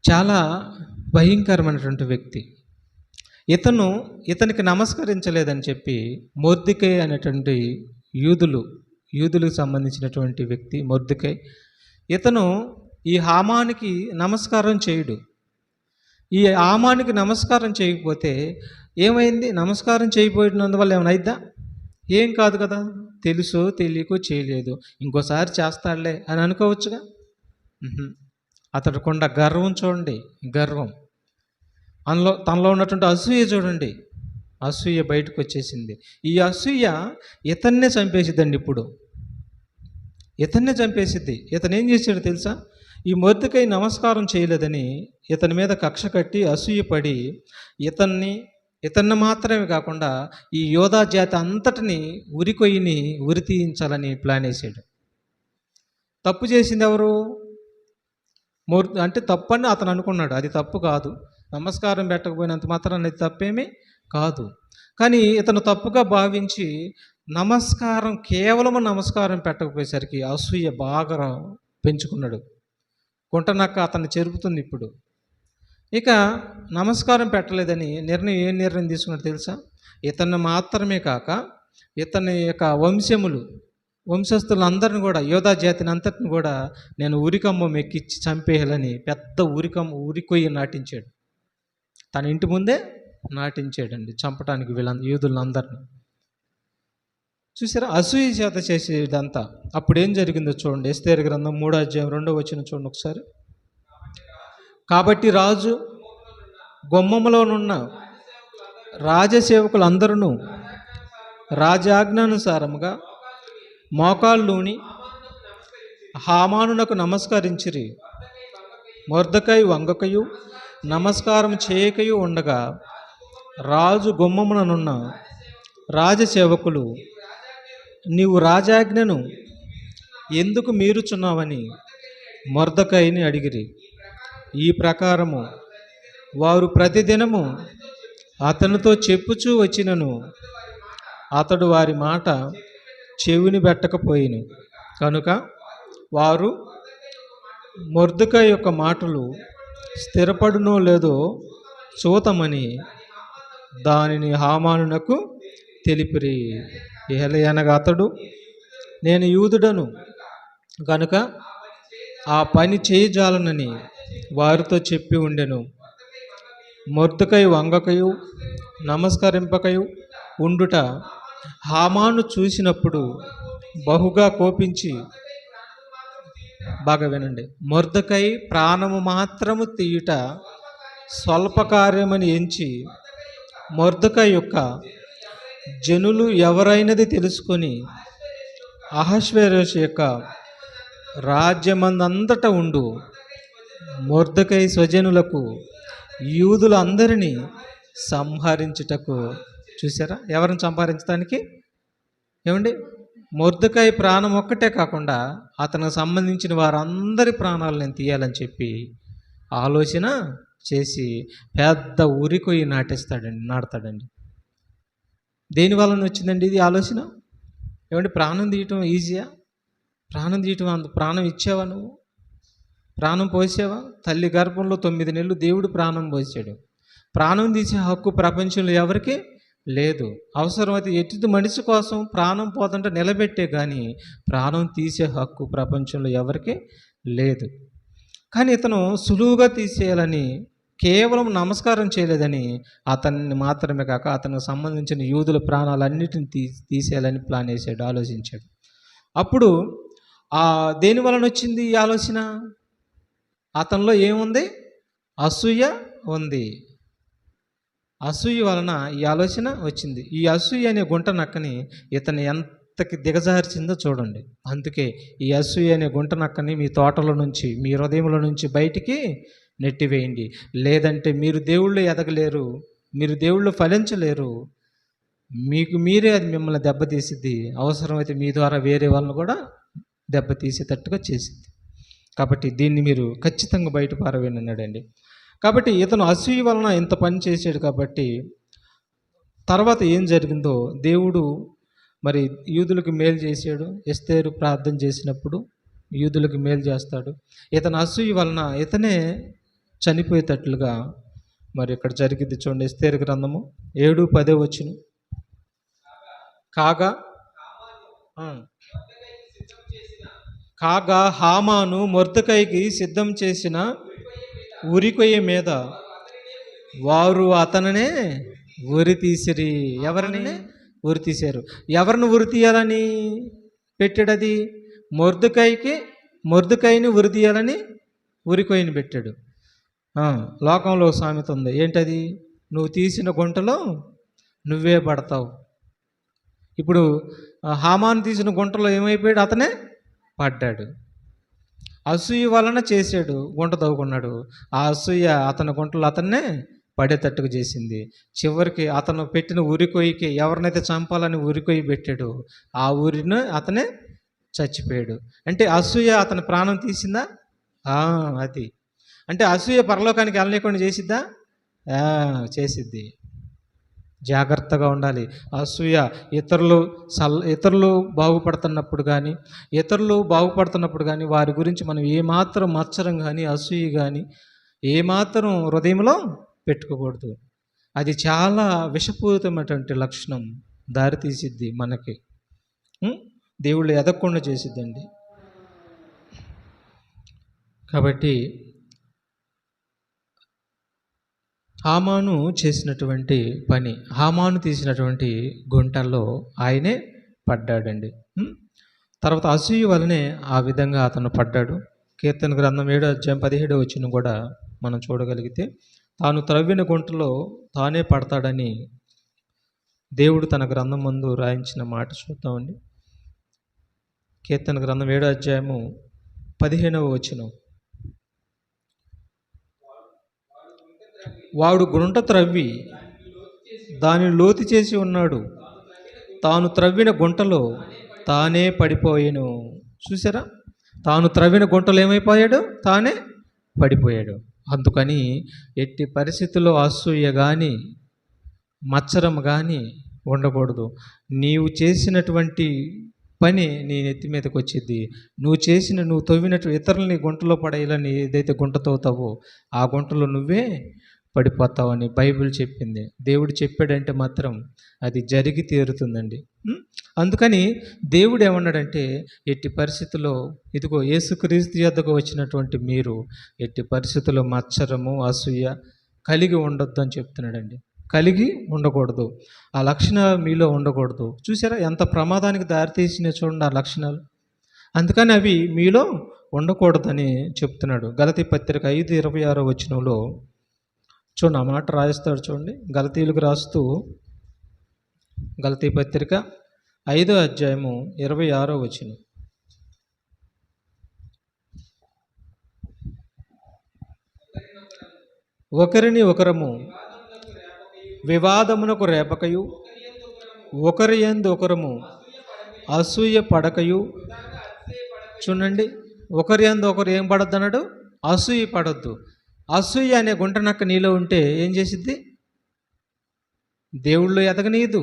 చాలా భయంకరమైనటువంటి వ్యక్తి. ఇతనికి నమస్కరించలేదని చెప్పి మొర్దెకై అనేటువంటి యూదులకు సంబంధించినటువంటి వ్యక్తి మొర్దెకై, ఇతను ఈ హామానికి నమస్కారం చేయడు. ఈ హామానికి నమస్కారం చేయకపోతే ఏమైంది? నమస్కారం చేయకపోయినందువల్ల ఏమైనా అయిద్దా? ఏం కాదు కదా. తెలుసో తెలియకో చేయలేదు, ఇంకోసారి చేస్తాడులే అని అనుకోవచ్చుగా. అతడికొండ గర్వం చూడండి, గర్వం. తనలో ఉన్నటువంటి అసూయ చూడండి, అసూయ బయటకు వచ్చేసింది. ఈ అసూయ ఇతన్నే చంపేసిద్దండి. ఇప్పుడు ఇతన్నే చంపేసిద్ది. ఇతను ఏం చేశాడు తెలుసా? ఈ మొర్దెకై నమస్కారం చేయలేదని ఇతని మీద కక్ష కట్టి అసూయపడి ఇతన్ని మాత్రమే కాకుండా ఈ యోధా జాతి అంతటిని ఉరి తీయించాలని ప్లాన్ వేసాడు. తప్పు చేసింది ఎవరు? అంటే తప్పని అతను అనుకున్నాడు. అది తప్పు కాదు, నమస్కారం పెట్టకపోయినంత మాత్రం అది తప్పేమీ కాదు. కానీ ఇతను తప్పుగా భావించి కేవలం నమస్కారం పెట్టకపోయేసరికి అసూయ బాగా పెంచుకున్నాడు. గుంటనక్క అతన్ని చెరుపుతుంది. ఇప్పుడు ఇక నమస్కారం పెట్టలేదని ఏం నిర్ణయం తీసుకున్నాడు తెలుసా? ఇతన్ని మాత్రమే కాక ఇతని యొక్క వంశస్థులందరిని కూడా, యోధా జాతిని అంతటిని కూడా నేను ఉరికమ్మం ఎక్కించి చంపేయాలని పెద్ద ఉరికొయ్యి నాటించాడు. తన ఇంటి ముందే నాటించాడండి, చంపడానికి యూదులందరినీ. చూసారా? అసూయ చేత చేసేదంతా. అప్పుడు ఏం జరిగిందో చూడండి. ఎస్తేరు గ్రంథం 3వ అధ్యాయం 2వ వచనం చూడండి ఒకసారి. కాబట్టి రాజు గుమ్మములోనున్న రాజసేవకులందరూ రాజాజ్ఞానుసారముగా మోకాళ్ళూని హామానునకు నమస్కరించిరి. మొర్దెకై వంగకయు నమస్కారం చేయకయు ఉండగా రాజు గుమ్మముననున్న రాజసేవకులు, నీవు రాజాజ్ఞను ఎందుకు మీరుచున్నావని మొర్దెకైని అడిగిరి. ఈ ప్రకారము వారు ప్రతిదినము అతనితో చెప్పుచూ వచ్చినను అతడు వారి మాట చెవిని పెట్టకపోయిను. కనుక వారు మొర్దెకై యొక్క మాటలు స్థిరపడునో లేదో చూతమని దానిని హామానునకు తెలిపిరి. అనగా అతడు, నేను యూదుడను కనుక ఆ పని చేయజాలనని వారితో చెప్పి ఉండెను. మొర్దెకై వంగకయు నమస్కరింపకయు ఉండుట హామాను చూసినప్పుడు బహుగా కోపించి, బాగా వినండి, మొర్దెకై ప్రాణము మాత్రము తీయుట స్వల్ప కార్యమని ఎంచి మొర్దెకై యొక్క జనులు ఎవరైనది తెలుసుకొని అహష్వేరోషు యొక్క రాజ్యమందంతటా ఉండు మొర్దెకై స్వజనులకు యూదులందరినీ సంహరించుటకు. చూసారా, ఎవరిని సంహరించడానికి? ఏమండి, మొర్దెకై ప్రాణం ఒక్కటే కాకుండా అతనికి సంబంధించిన వారందరి ప్రాణాలు నేను తీయాలని చెప్పి ఆలోచన చేసి పెద్ద ఉరికొయ్యి నాటుతాడండి. దేని వలన వచ్చిందండి ఇది ఆలోచన? ఏమంటే ప్రాణం తీయటం ఈజీయా? ప్రాణం తీయటం అంత ప్రాణం ఇచ్చావా నువ్వు? ప్రాణం పోసావా? తల్లి గర్భంలో 9 నెలలు దేవుడు ప్రాణం పోసాడు. ప్రాణం తీసే హక్కు ప్రపంచంలో ఎవరికి లేదు. అవసరమైతే ఎటు మనిషి కోసం ప్రాణం పోతుంటే నిలబెట్టే కానీ ప్రాణం తీసే హక్కు ప్రపంచంలో ఎవరికి లేదు. కానీ ఇతను సులువుగా తీసేయాలని, కేవలం నమస్కారం చేయలేదని అతన్ని మాత్రమే కాక అతనికి సంబంధించిన యూదుల ప్రాణాలన్నిటిని తీసేయాలని ప్లాన్ వేసాడు, ఆలోచించాడు. అప్పుడు దేని వలన వచ్చింది ఈ ఆలోచన? అతనిలో ఏముంది? అసూయ ఉంది. అసూయ వలన ఈ ఆలోచన వచ్చింది. ఈ అసూయ అనే గుంట నక్కని ఇతను ఎంతకి దిగజార్చిందో చూడండి. అందుకే ఈ అసూయ అనే గుంట నక్కని మీ తోటలో నుంచి, మీ హృదయంలో నుంచి బయటికి నెట్టివేయండి. లేదంటే మీరు దేవుళ్ళు ఎదగలేరు, మీరు దేవుళ్ళు ఫలించలేరు. మీకు మీరే అది మిమ్మల్ని దెబ్బతీసిద్ది. అవసరమైతే మీ ద్వారా వేరే వాళ్ళని కూడా దెబ్బతీసేటట్టుగా చేసింది. కాబట్టి దీన్ని మీరు ఖచ్చితంగా బయట పారవేయనన్నాడండి. కాబట్టి ఇతను అసూయ వలన ఇంత పని చేశాడు. కాబట్టి తర్వాత ఏం జరిగిందో, దేవుడు మరి యూదులకు మేలు చేశాడు. ఎస్తేరు ప్రార్థన చేసినప్పుడు యూదులకు మేలు చేస్తాడు. ఇతను అసూయ వలన ఇతనే చనిపోయేటట్లుగా మరి ఇక్కడ జరిగింది. చూడండి, ఎస్తేరు గ్రంథము 7-10 వచ్చును. కాగా హామాను మొర్దెకైకి సిద్ధం చేసిన ఉరికొయ్య మీద వారు అతనినే ఉరి తీసిరి. ఎవరిని ఉరి తీశారు? ఎవరిని ఉరి తీయాలని పెట్టాడు? అది మొర్దెకైని ఉరి తీయాలని ఉరికొయ్యని పెట్టాడు. లోకంలో సామెత ఉంది, ఏంటది? నువ్వు తీసిన గుంటలో నువ్వే పడతావు. ఇప్పుడు హామాను తీసిన గుంటలో ఏమైపోయాడు? అతనే పడ్డాడు. అసూయ వలన చేశాడు, గుంట తవ్వుకున్నాడు. ఆ అసూయ అతని గుంటలో అతన్నే పడేటట్టుగా చేసింది. చివరికి అతను పెట్టిన ఉరికొయ్యికి ఎవరినైతే చంపాలని ఉరికొయ్యి పెట్టాడు, ఆ ఊరిని అతనే చచ్చిపోయాడు. అంటే అసూయ అతని ప్రాణం తీసిందా? అది అంటే అసూయ పరలోకానికి వెళ్ళలేకుండా చేసిద్దా? చేసిద్ది. జాగ్రత్తగా ఉండాలి. అసూయ ఇతరులు బాగుపడుతున్నప్పుడు కానీ వారి గురించి మనం ఏమాత్రం మత్సరం కానీ అసూయ కానీ ఏమాత్రం హృదయంలో పెట్టుకోకూడదు. అది చాలా విషపూరితమైనటువంటి లక్షణం, దారితీసిద్ది మనకి, దేవుళ్ళు ఎదగకుండా చేసిద్దండి. కాబట్టి హామాను చేసినటువంటి పని, హామాను తీసినటువంటి గుంటల్లో ఆయనే పడ్డాడండి. తర్వాత అసూయ వలనే ఆ విధంగా అతను పడ్డాడు. కీర్తన గ్రంథం 7:17 వచ్చిన కూడా మనం చూడగలిగితే, తాను త్రవ్విన గుంటలో తానే పడతాడని దేవుడు తన గ్రంథం ముందు రాయించిన మాట చూద్దామండి. కీర్తన గ్రంథం 7:15 వచనం. వాడు గుంట త్రవ్వి దానిని లోతు చేసి ఉన్నాడు, తాను త్రవ్విన గుంటలో తానే పడిపోయాను. చూసారా, తాను త్రవ్విన గుంటలో ఏమైపోయాడు? తానే పడిపోయాడు. అందుకని ఎట్టి పరిస్థితుల్లో అసూయ కానీ మత్సరం కానీ ఉండకూడదు. నీవు చేసినటువంటి పని నీ నెత్తి మీదకి వచ్చింది. నువ్వు తవ్వినట్టు ఇతరులని గుంటలో పడేయాలని ఏదైతే గుంట తవ్వుతావో ఆ గుంటలో నువ్వే పడిపోతావని బైబిల్ చెప్పింది. దేవుడు చెప్పాడంటే మాత్రం అది జరిగి తీరుతుందండి. అందుకని దేవుడు ఏమన్నాడంటే, ఎట్టి పరిస్థితుల్లో ఇదిగో యేసుక్రీస్తు యొద్దకు వచ్చినటువంటి మీరు ఎట్టి పరిస్థితుల్లో మత్సరము అసూయ కలిగి ఉండొద్దు అని చెప్తున్నాడండి. కలిగి ఉండకూడదు, ఆ లక్షణాలు మీలో ఉండకూడదు. చూసారా ఎంత ప్రమాదానికి దారితీసిన చూడండి ఆ లక్షణాలు. అందుకని అవి మీలో ఉండకూడదని చెప్తున్నాడు. గలతీ పత్రిక 5:26 వచనంలో చూడండి, ఆ మాట రాయిస్తాడు చూడండి. గలతీయులకు రాస్తూ గలతీ పత్రిక 5:26 వచనం. ఒకరిని ఒకరము వివాదమునకు రేపకయు, ఒకరి యందు ఒకరము అసూయ పడకయు. చూడండి, ఒకరి యందు ఒకరు ఏం పడద్దు అన్నాడు? అసూయ పడద్దు. అసూయ అనే గుంటనక్క నీలో ఉంటే ఏం చేసిద్ది? దేవుళ్ళు ఎదగనీయదు.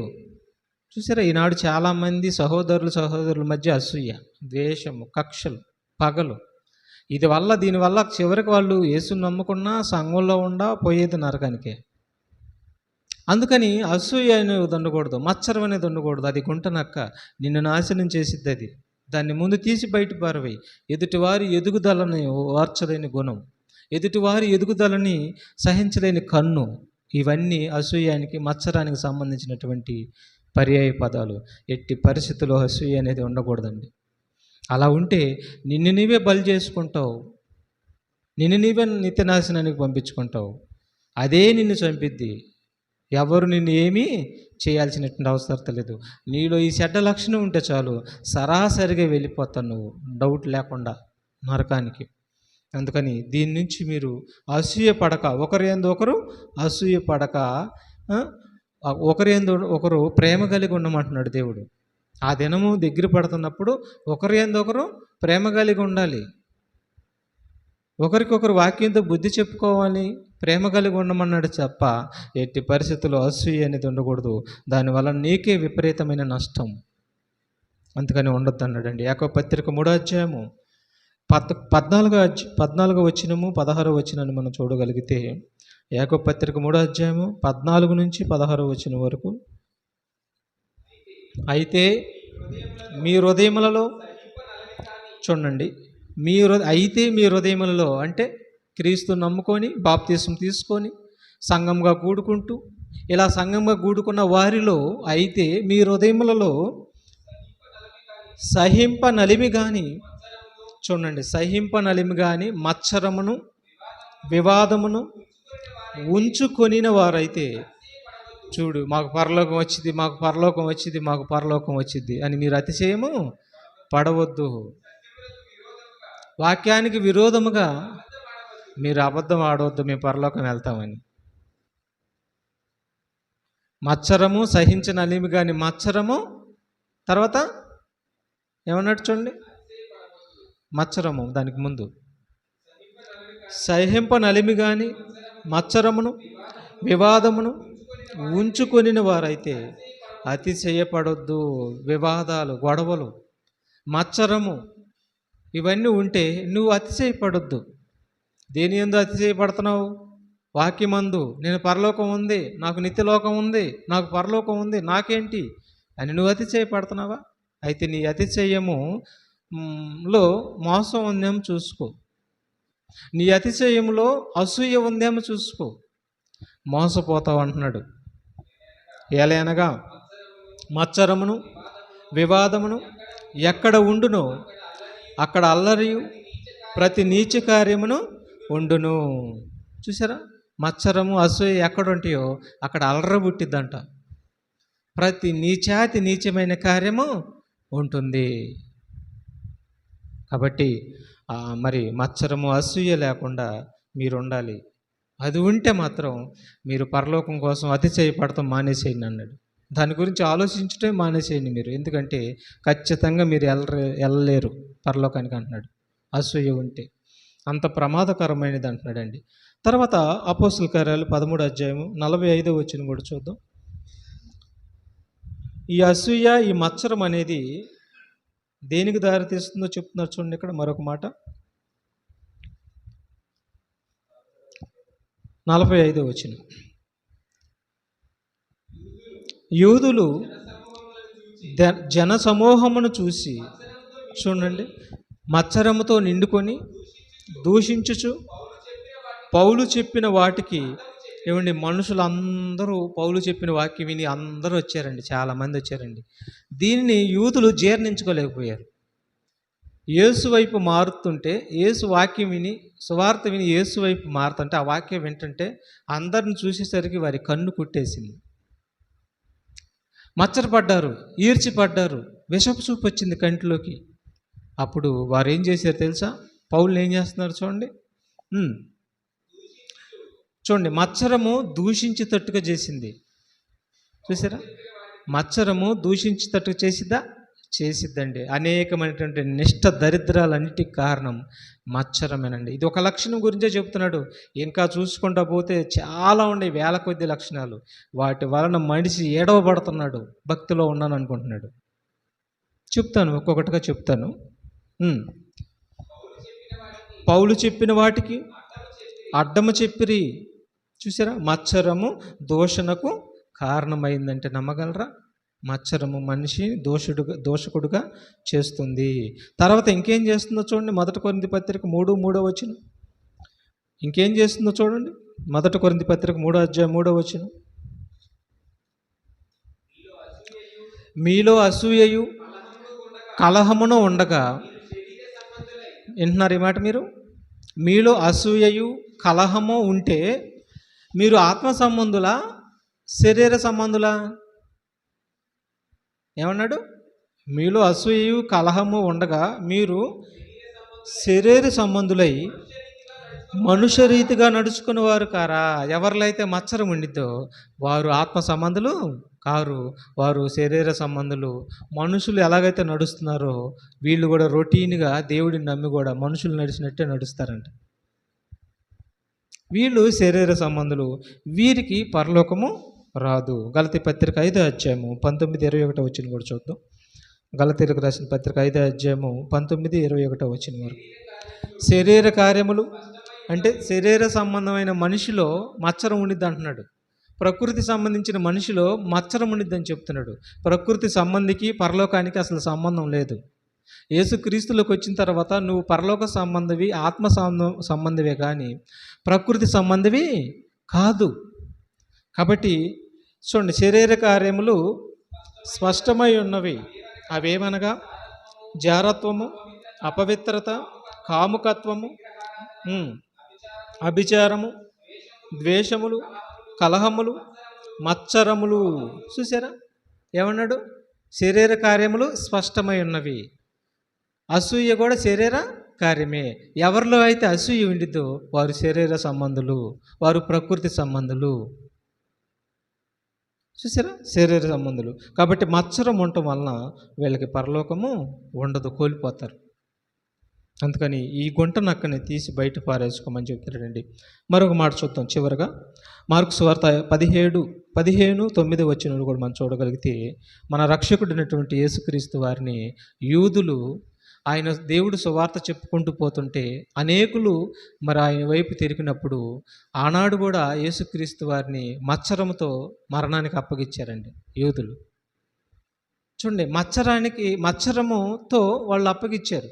చూసారా, ఈనాడు చాలామంది సహోదరుల మధ్య అసూయ, ద్వేషము, కక్షలు, పగలు. దీనివల్ల చివరికి వాళ్ళు యేసుని నమ్ముకున్నా సంఘంలో ఉండా పోయేది నరకానికే. అందుకని అసూయ అనేది ఉండకూడదు, మత్సరం అనేది ఉండకూడదు. అది గుంటనక్క, నిన్ను నాశనం చేసిద్ది. అది దాన్ని ముందు తీసి బయట పారవేయి. ఎదుటివారి ఎదుగుదలని ఓర్చలేని గుణం, ఎదుటివారి ఎదుగుదలని సహించలేని కన్ను, ఇవన్నీ అసూయానికి, మత్సరానికి సంబంధించినటువంటి పర్యాయ పదాలు. ఎట్టి పరిస్థితుల్లో అసూయ అనేది ఉండకూడదండి. అలా ఉంటే నిన్ను నీవే బలి చేసుకుంటావు, నిన్ను నీవే నిత్యనాశనానికి పంపించుకుంటావు. అదే నిన్ను చంపిద్ది. ఎవరు నిన్ను ఏమీ చేయాల్సినటువంటి అవసరం లేదు. నీలో ఈ చెడ్డ లక్షణం ఉంటే చాలు, సరాసరిగా వెళ్ళిపోతావు నువ్వు, డౌట్ లేకుండా నరకానికి. అందుకని దీని నుంచి మీరు అసూయ పడక, ఒకరి యందు ఒకరు అసూయ పడక, ఒకరి యందు ఒకరు ప్రేమ కలిగి ఉండమంటున్నాడు దేవుడు. ఆ దినము దగ్గర పడుతున్నప్పుడు ఒకరి యందు ఒకరు ప్రేమ కలిగి ఉండాలి. ఒకరికొకరు వాక్యంతో బుద్ధి చెప్పుకోవాలి, ప్రేమ కలిగి ఉండమన్నాడు తప్ప ఎట్టి పరిస్థితుల్లో అసూయ అనేది ఉండకూడదు. దానివల్ల నీకే విపరీతమైన నష్టం. అందుకని ఉండొద్దు అన్నాడండి. యాకోబు పత్రిక 3వ అధ్యాయము 14వ వచనము 16వ వచనాన్ని మనం చూడగలిగితే, యాకోబు పత్రిక 3వ అధ్యాయము 14 నుంచి 16వ వచనం వరకు. అయితే మీ హృదయములలో, చూడండి, అయితే మీ హృదయములలో అంటే క్రీస్తు నమ్ముకొని బాప్తీసం తీసుకొని సంఘంగా కూడుకుంటూ, ఇలా సంఘంగా కూడుకున్న వారిలో అయితే మీ హృదయములలో సహింపనలిమి కానీ, చూడండి, సహింపనలిమి కానీ మత్సరమును వివాదమును ఉంచుకొనిన వారైతే, చూడు మాకు పరలోకం వచ్చింది, మాకు పరలోకం వచ్చింది, మాకు పరలోకం వచ్చింది అని మీరు అతిశయము పడవద్దు. వాక్యానికి విరోధముగా మీరు అబద్ధం ఆడవద్దు, మేము పరలోకం వెళ్తామని. మత్సరము సహించనలిమి కానీ మత్సరము, తర్వాత ఏమన్నట్టు చూడండి, మత్సరము దానికి ముందు సహింపనలిమి కానీ మత్సరమును వివాదమును ఉంచుకొనిన వారైతే అతిశయపడొద్దు. వివాదాలు, గొడవలు, మత్సరము ఇవన్నీ ఉంటే నువ్వు అతిశయపడొద్దు. దేని యందు అతిశయపడుతున్నావు? వాక్యమందు నేను పరలోకం ఉంది, నాకు నిత్యలోకం ఉంది, నాకు పరలోకం ఉంది, నాకేంటి అని నువ్వు అతిశయపడుతున్నావా? అయితే నీ అతిశయము లో మోసం ఉందేమో చూసుకో. నీ అతిశయంలో అసూయ ఉందేమో చూసుకో. మోసపోతావు అంటున్నాడు. ఏలైనగా మత్సరమును వివాదమును ఎక్కడ ఉండునో అక్కడ అల్లరియు ప్రతి నీచ కార్యమును ఉండును. చూసారా, మత్సరము అసూయ ఎక్కడ ఉంటాయో అక్కడ అల్లరి పుట్టిద్దంట. ప్రతి నీచమైన కార్యము ఉంటుంది. కాబట్టి మరి మత్సరము అసూయ లేకుండా మీరు ఉండాలి. అది ఉంటే మాత్రం మీరు పరలోకం కోసం అతిశయపడతాం మానేసేయండి అన్నాడు. దాని గురించి ఆలోచించటమే మానేసేయండి మీరు. ఎందుకంటే ఖచ్చితంగా మీరు వెళ్ళలేరు పరలోకానికి అంటున్నాడు. అసూయ ఉంటే అంత ప్రమాదకరమైనది అంటున్నాడండి. తర్వాత అపోస్తుల కార్యాలు 13వ అధ్యాయము 45వ వచనం కూడా చూద్దాం. ఈ అసూయ, ఈ మత్సరం అనేది దేనికి దారితీస్తుందో చెప్తున్నారు చూడండి. ఇక్కడ మరొక మాట, 45వ వచనం. యూదులు జన సమూహమును చూసి, చూడండి, మత్సరముతో నిండుకొని దూషించుచు పౌలు చెప్పిన వాటికి, ఏమండి, మనుషులందరూ పౌలు చెప్పిన వాక్యం విని అందరూ వచ్చారండి, చాలామంది వచ్చారండి. దీనిని యూదులు జీర్ణించుకోలేకపోయారు. యేసు వైపు మారుతుంటే, యేసు వాక్యం విని, సువార్త విని యేసు వైపు మారుతుంటే, ఆ వాక్యం వింటుంటే అందరిని చూసేసరికి వారి కన్ను కుట్టేసింది. మచ్చరపడ్డారు, ఈర్చిపడ్డారు, విషపు చూపు వచ్చింది కంటిలోకి. అప్పుడు వారు ఏం చేశారు తెలుసా? పౌలుని ఏం చేస్తున్నారు చూడండి. చూడండి, మత్సరము దూషించేటట్టుగా చేసింది. చూసారా? మత్సరము దూషించేటట్టుగా చేసిద్దా? చేసిద్దండి. అనేకమైనటువంటి నిష్ఠ దరిద్రాలన్నిటికి కారణం మత్సరమేనండి. ఇది ఒక లక్షణం గురించే చెప్తున్నాడు. ఇంకా చూసుకుంటా పోతే చాలా ఉన్నాయి, వేల కొద్ది లక్షణాలు. వాటి వలన మనిషి ఏడవబడుతున్నాడు, భక్తిలో ఉన్నాను అనుకుంటున్నాడు. చెప్తాను, ఒక్కొక్కటిగా చెప్తాను. పౌలు చెప్పిన వాటికి అడ్డము చెప్పిరి. చూసారా? మత్సరము దోషణకు కారణమైందంటే నమ్మగలరా? మత్సరము మనిషి దోషకుడుగా చేస్తుంది. తర్వాత ఇంకేం చేస్తుందో చూడండి, 1 కొరింథీ పత్రిక 3:3 ఇంకేం చేస్తుందో చూడండి. 1 కొరింథీ పత్రిక 3:3 మీలో అసూయయు కలహమును ఉండగా, వింటున్నారు ఈ మాట మీరు? మీలో అసూయయు కలహము ఉంటే మీరు ఆత్మ సంబంధులా శరీర సంబంధులా? ఏమన్నాడు? మీలో అసూయయు కలహము ఉండగా మీరు శరీర సంబంధులై మనుష్య రీతిగా నడుచుకుని వారు కారా? ఎవరిలో అయితే మత్సరం ఉండిద్దో వారు ఆత్మ సంబంధులు కారు, వారు శరీర సంబంధులు. మనుషులు ఎలాగైతే నడుస్తున్నారో వీళ్ళు కూడా రొటీన్గా దేవుడిని నమ్మి కూడా మనుషులు నడిచినట్టే నడుస్తారంట. వీళ్ళు శరీర సంబంధులు, వీరికి పరలోకము రాదు. గలతీ పత్రిక 5:19-21 కూడా చూద్దాం. గలతీలకు రాసిన పత్రిక 5:19-21 వరకు. శరీర కార్యములు అంటే శరీర సంబంధమైన మనిషిలో మత్సరం ఉండిద్ది అంటున్నాడు. ప్రకృతి సంబంధించిన మనిషిలో మత్సరం ఉండిద్దని చెప్తున్నాడు. ప్రకృతి సంబంధికి పరలోకానికి అసలు సంబంధం లేదు. యేసుక్రీస్తులోకి వచ్చిన తర్వాత నువ్వు పరలోక సంబంధివి, ఆత్మ సంబంధివే కానీ ప్రకృతి సంబంధివి కాదు. కాబట్టి చూడండి, శరీర కార్యములు స్పష్టమై ఉన్నవి. అవేమనగా జారత్వము, అపవిత్రత, కాముకత్వము, అభిచారము, ద్వేషములు, కలహములు, మత్సరములు. చూసారా? ఏమన్నాడు? శరీర కార్యములు స్పష్టమై ఉన్నవి. అసూయ కూడా శరీర కార్యమే. ఎవరిలో అయితే అసూయ ఉండిద్దో వారు శరీర సంబంధులు, వారు ప్రకృతి సంబంధులు. చూసారా? శరీర సంబంధులు. కాబట్టి మత్సరం ఉండటం వలన వీళ్ళకి పరలోకము ఉండదు, కోల్పోతారు. అందుకని ఈ గుంట నక్కని తీసి బయట పారేసుకోమని చెప్తున్నాడండి. మరొక మాట చూద్దాం చివరిగా. మార్కు సువార్త 17:15-9 కూడా మనం చూడగలిగితే, మన రక్షకుడినటువంటి యేసుక్రీస్తు వారిని యూదులు ఆయన దేవుడు సువార్త చెప్పుకుంటూ పోతుంటే అనేకులు మరి ఆయన వైపు తిరిగినప్పుడు ఆనాడు కూడా యేసుక్రీస్తు వారిని మత్సరముతో మరణానికి అప్పగించారండి యూదులు. చూడండి, మత్సరముతో వాళ్ళు అప్పగించారు.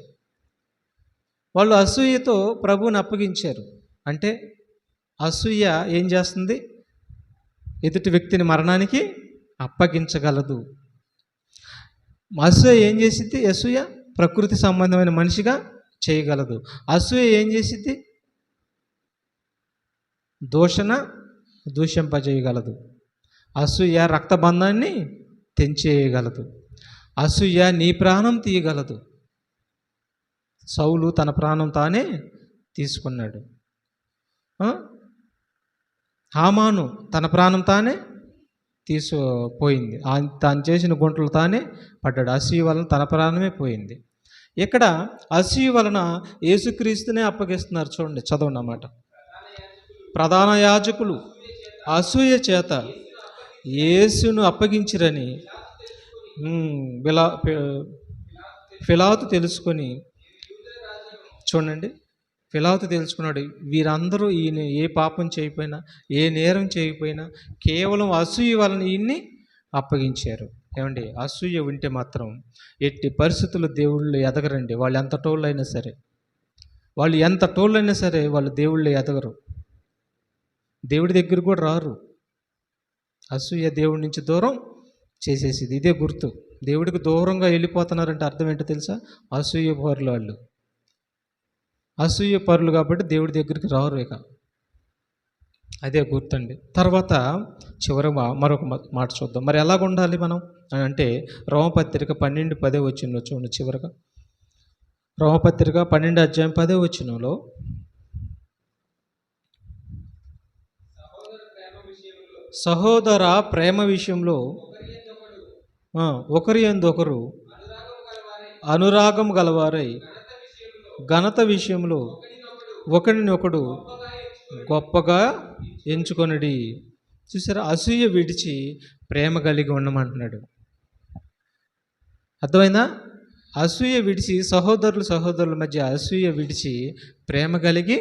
వాళ్ళు అసూయతో ప్రభువుని అప్పగించారు. అంటే అసూయ ఏం చేస్తుంది? ఎదుటి వ్యక్తిని మరణానికి అప్పగించగలదు. అసూయ ఏం చేసిద్ది? అసూయ ప్రకృతి సంబంధమైన మనిషిగా చేయగలదు. అసూయ ఏం చేసిద్ది? దూషింపజేయగలదు. అసూయ రక్తబంధాన్ని తెంచేయగలదు. అసూయ నీ ప్రాణం తీయగలదు. సౌలు తన ప్రాణం తానే తీసుకున్నాడు. హామాను తన ప్రాణం తానే తీసిపోయింది. తాను చేసిన గుంటలు తానే పడ్డాడు. అసూయ వలన తన ప్రాణమే పోయింది. ఇక్కడ అసూయ వలన యేసుక్రీస్తునే అప్పగిస్తున్నారు. చూడండి, చదవండి అన్నమాట. ప్రధాన యాజకులు అసూయ చేత యేసును అప్పగించిరని పిలాతు తెలుసుకొని, చూడండి, పిలాతు తెలుసుకున్నాడు, వీరందరూ ఈయన ఏ పాపం చేయకపోయినా, ఏ నేరం చేయకపోయినా కేవలం అసూయ వలన ఈయన్ని అప్పగించారు. ఏమండి, అసూయ ఉంటే మాత్రం ఎట్టి పరిస్థితులు దేవుళ్ళు ఎదగరండి. వాళ్ళు ఎంత టోళ్ళైనా సరే, వాళ్ళు దేవుళ్ళు ఎదగరు, దేవుడి దగ్గర కూడా రారు. అసూయ దేవుడి నుంచి దూరం చేసేసింది. ఇదే గుర్తు. దేవుడికి దూరంగా వెళ్ళిపోతున్నారంటే అర్థం ఏంటో తెలుసా? అసూయ పరులు వాళ్ళు. అసూయ పరులు కాబట్టి దేవుడి దగ్గరికి రారు. ఇక అదే గుర్తండి. తర్వాత చివరగా మరొక మాట చూద్దాం. మరి ఎలాగ ఉండాలి మనం అంటే, రోమపత్రిక 12:10 చూడండి. చివరగా రోమపత్రిక 12:10 సహోదర ప్రేమ విషయంలో ఒకరి యందు ఒకరు అనురాగం గలవారై ఘనత విషయంలో ఒకరినొకడు గొప్పగా ఎంచుకొనడి. చూసారా, అసూయ విడిచి ప్రేమ కలిగి ఉండమంటున్నాడు. అర్థమైందా? అసూయ విడిచి సహోదరుల మధ్య అసూయ విడిచి ప్రేమ కలిగి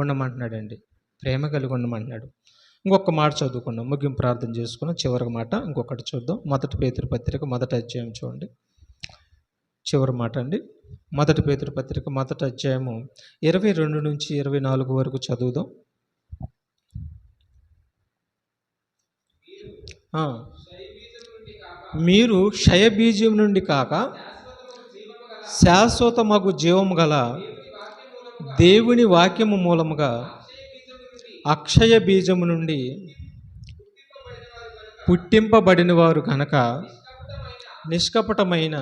ఉండమంటున్నాడండి. ప్రేమ కలిగి ఉండమంటున్నాడు. ఇంకొక మాట చదువుకున్నాం, ముగింపు ప్రార్థన చేసుకున్నాం. చివరి మాట ఇంకొకటి చూద్దాం. 1 పేతురు పత్రిక 1వ అధ్యాయం చూడండి. చివరి మాట అండి. 1 పేతురు పత్రిక 1వ అధ్యాయము 22 నుంచి 24 వరకు చదువుదాం. మీరు క్షయబీజం నుండి కాక శాశ్వతమగు జీవము గల దేవుని వాక్యము మూలముగా అక్షయ బీజము నుండి పుట్టింపబడిన వారు కనుక నిష్కపటమైన,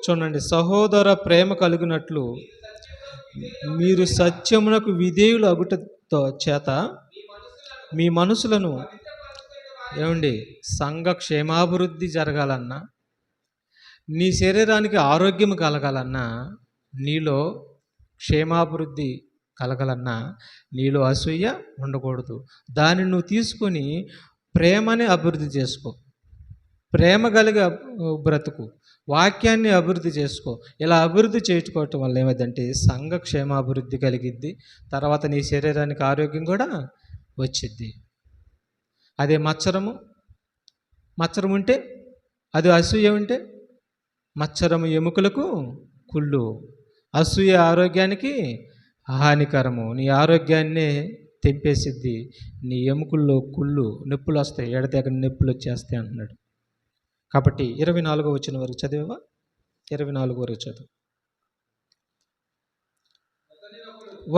చూడండి, సహోదర ప్రేమ కలుగునట్లు మీరు సత్యమునకు విధేయులు అగుటతో చేత మీ మనసులను ఏమండి సంఘ క్షేమాభివృద్ధి జరగాలన్నా, నీ శరీరానికి ఆరోగ్యం కలగాలన్నా, నీలో క్షేమాభివృద్ధి కలగాలన్నా నీలో అసూయ ఉండకూడదు. దాన్ని నువ్వు తీసుకొని ప్రేమని అభివృద్ధి చేసుకో. ప్రేమ కలిగి బ్రతుకు, వాక్యాన్ని అభివృద్ధి చేసుకో. ఇలా అభివృద్ధి చేసుకోవటం వల్ల ఏమైందంటే సంఘ క్షేమాభివృద్ధి కలిగిద్ది. తర్వాత నీ శరీరానికి ఆరోగ్యం కూడా వచ్చిద్ది. అదే మచ్చరం ఉంటే, అది అసూయ ఉంటే, మచ్చరము ఎముకలకు కుళ్ళు, అసూయ ఆరోగ్యానికి హానికరము. నీ ఆరోగ్యాన్నే తెంపేసిద్ది. నీ ఎముకల్లో కుళ్ళు, నొప్పులు వస్తాయి, ఎడతెగని నొప్పులు వచ్చేస్తాయి అంటున్నాడు. కాబట్టి 24వ వచనం వరకు చదివా? 24 వరకు చదువు.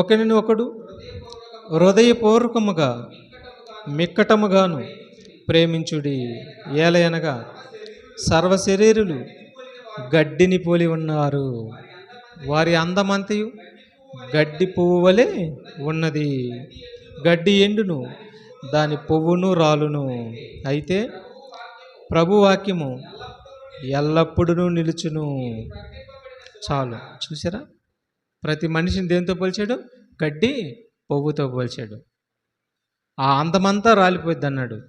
ఒకరిని ఒకడు హృదయపూర్వకముగా మిక్కటముగాను ప్రేమించుడి. ఏలయనగా సర్వశరీరులు గడ్డిని పోలి ఉన్నారు, వారి అందమంతయు గడ్డి పువ్వు వలె ఉన్నది. గడ్డి ఎండును, దాని పువ్వును రాలును, అయితే ప్రభువాక్యము ఎల్లప్పుడూ నిలుచును. చాలు. చూసారా, ప్రతి మనిషిని దేంతో పోల్చాడు? గడ్డి పువ్వుతో పోల్చాడు. ఆ అందమంతా రాలిపోద్ది అన్నాడు.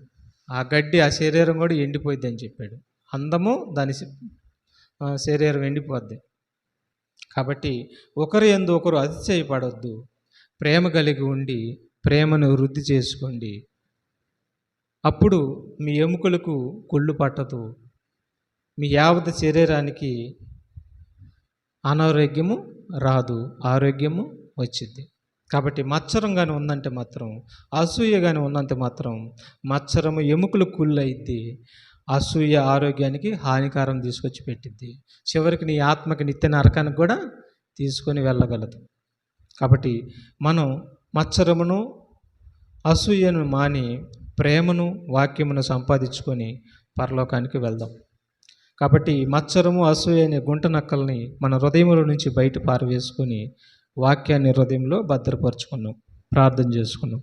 ఆ గడ్డి, ఆ శరీరం కూడా ఎండిపోద్ది అని చెప్పాడు. అందము, దాని శరీరం ఎండిపోద్ది. కాబట్టి ఒకరి యందు ఒకరు అతిశయపడొద్దు. ప్రేమ కలిగి ఉండి ప్రేమను వృద్ధి చేసుకోండి. అప్పుడు మీ ఎముకలకు కుళ్ళు పట్టదు, మీ యావత్ శరీరానికి అనారోగ్యము రాదు, ఆరోగ్యము వచ్చింది. కాబట్టి మచ్చరం కానీ ఉందంటే మాత్రం, అసూయ కానీ ఉన్నంత మాత్రం మచ్చరము ఎముకలు కుళ్ళు అయిద్ది, అసూయ ఆరోగ్యానికి హానికారం తీసుకొచ్చి పెట్టిద్ది. చివరికి నీ ఆత్మకి నిత్య నరకానికి కూడా తీసుకొని వెళ్ళగలదు. కాబట్టి మనం మచ్చరమును అసూయను మాని ప్రేమను వాక్యమును సంపాదించుకొని పరలోకానికి వెళ్దాం. కాబట్టి మచ్చరము అసూయ అనే గుంట నక్కల్ని మన హృదయంలో నుంచి బయట పారవేసుకొని వాక్యాన్ని హృదయంలో భద్రపరుచుకున్నాం. ప్రార్థన చేసుకున్నాం.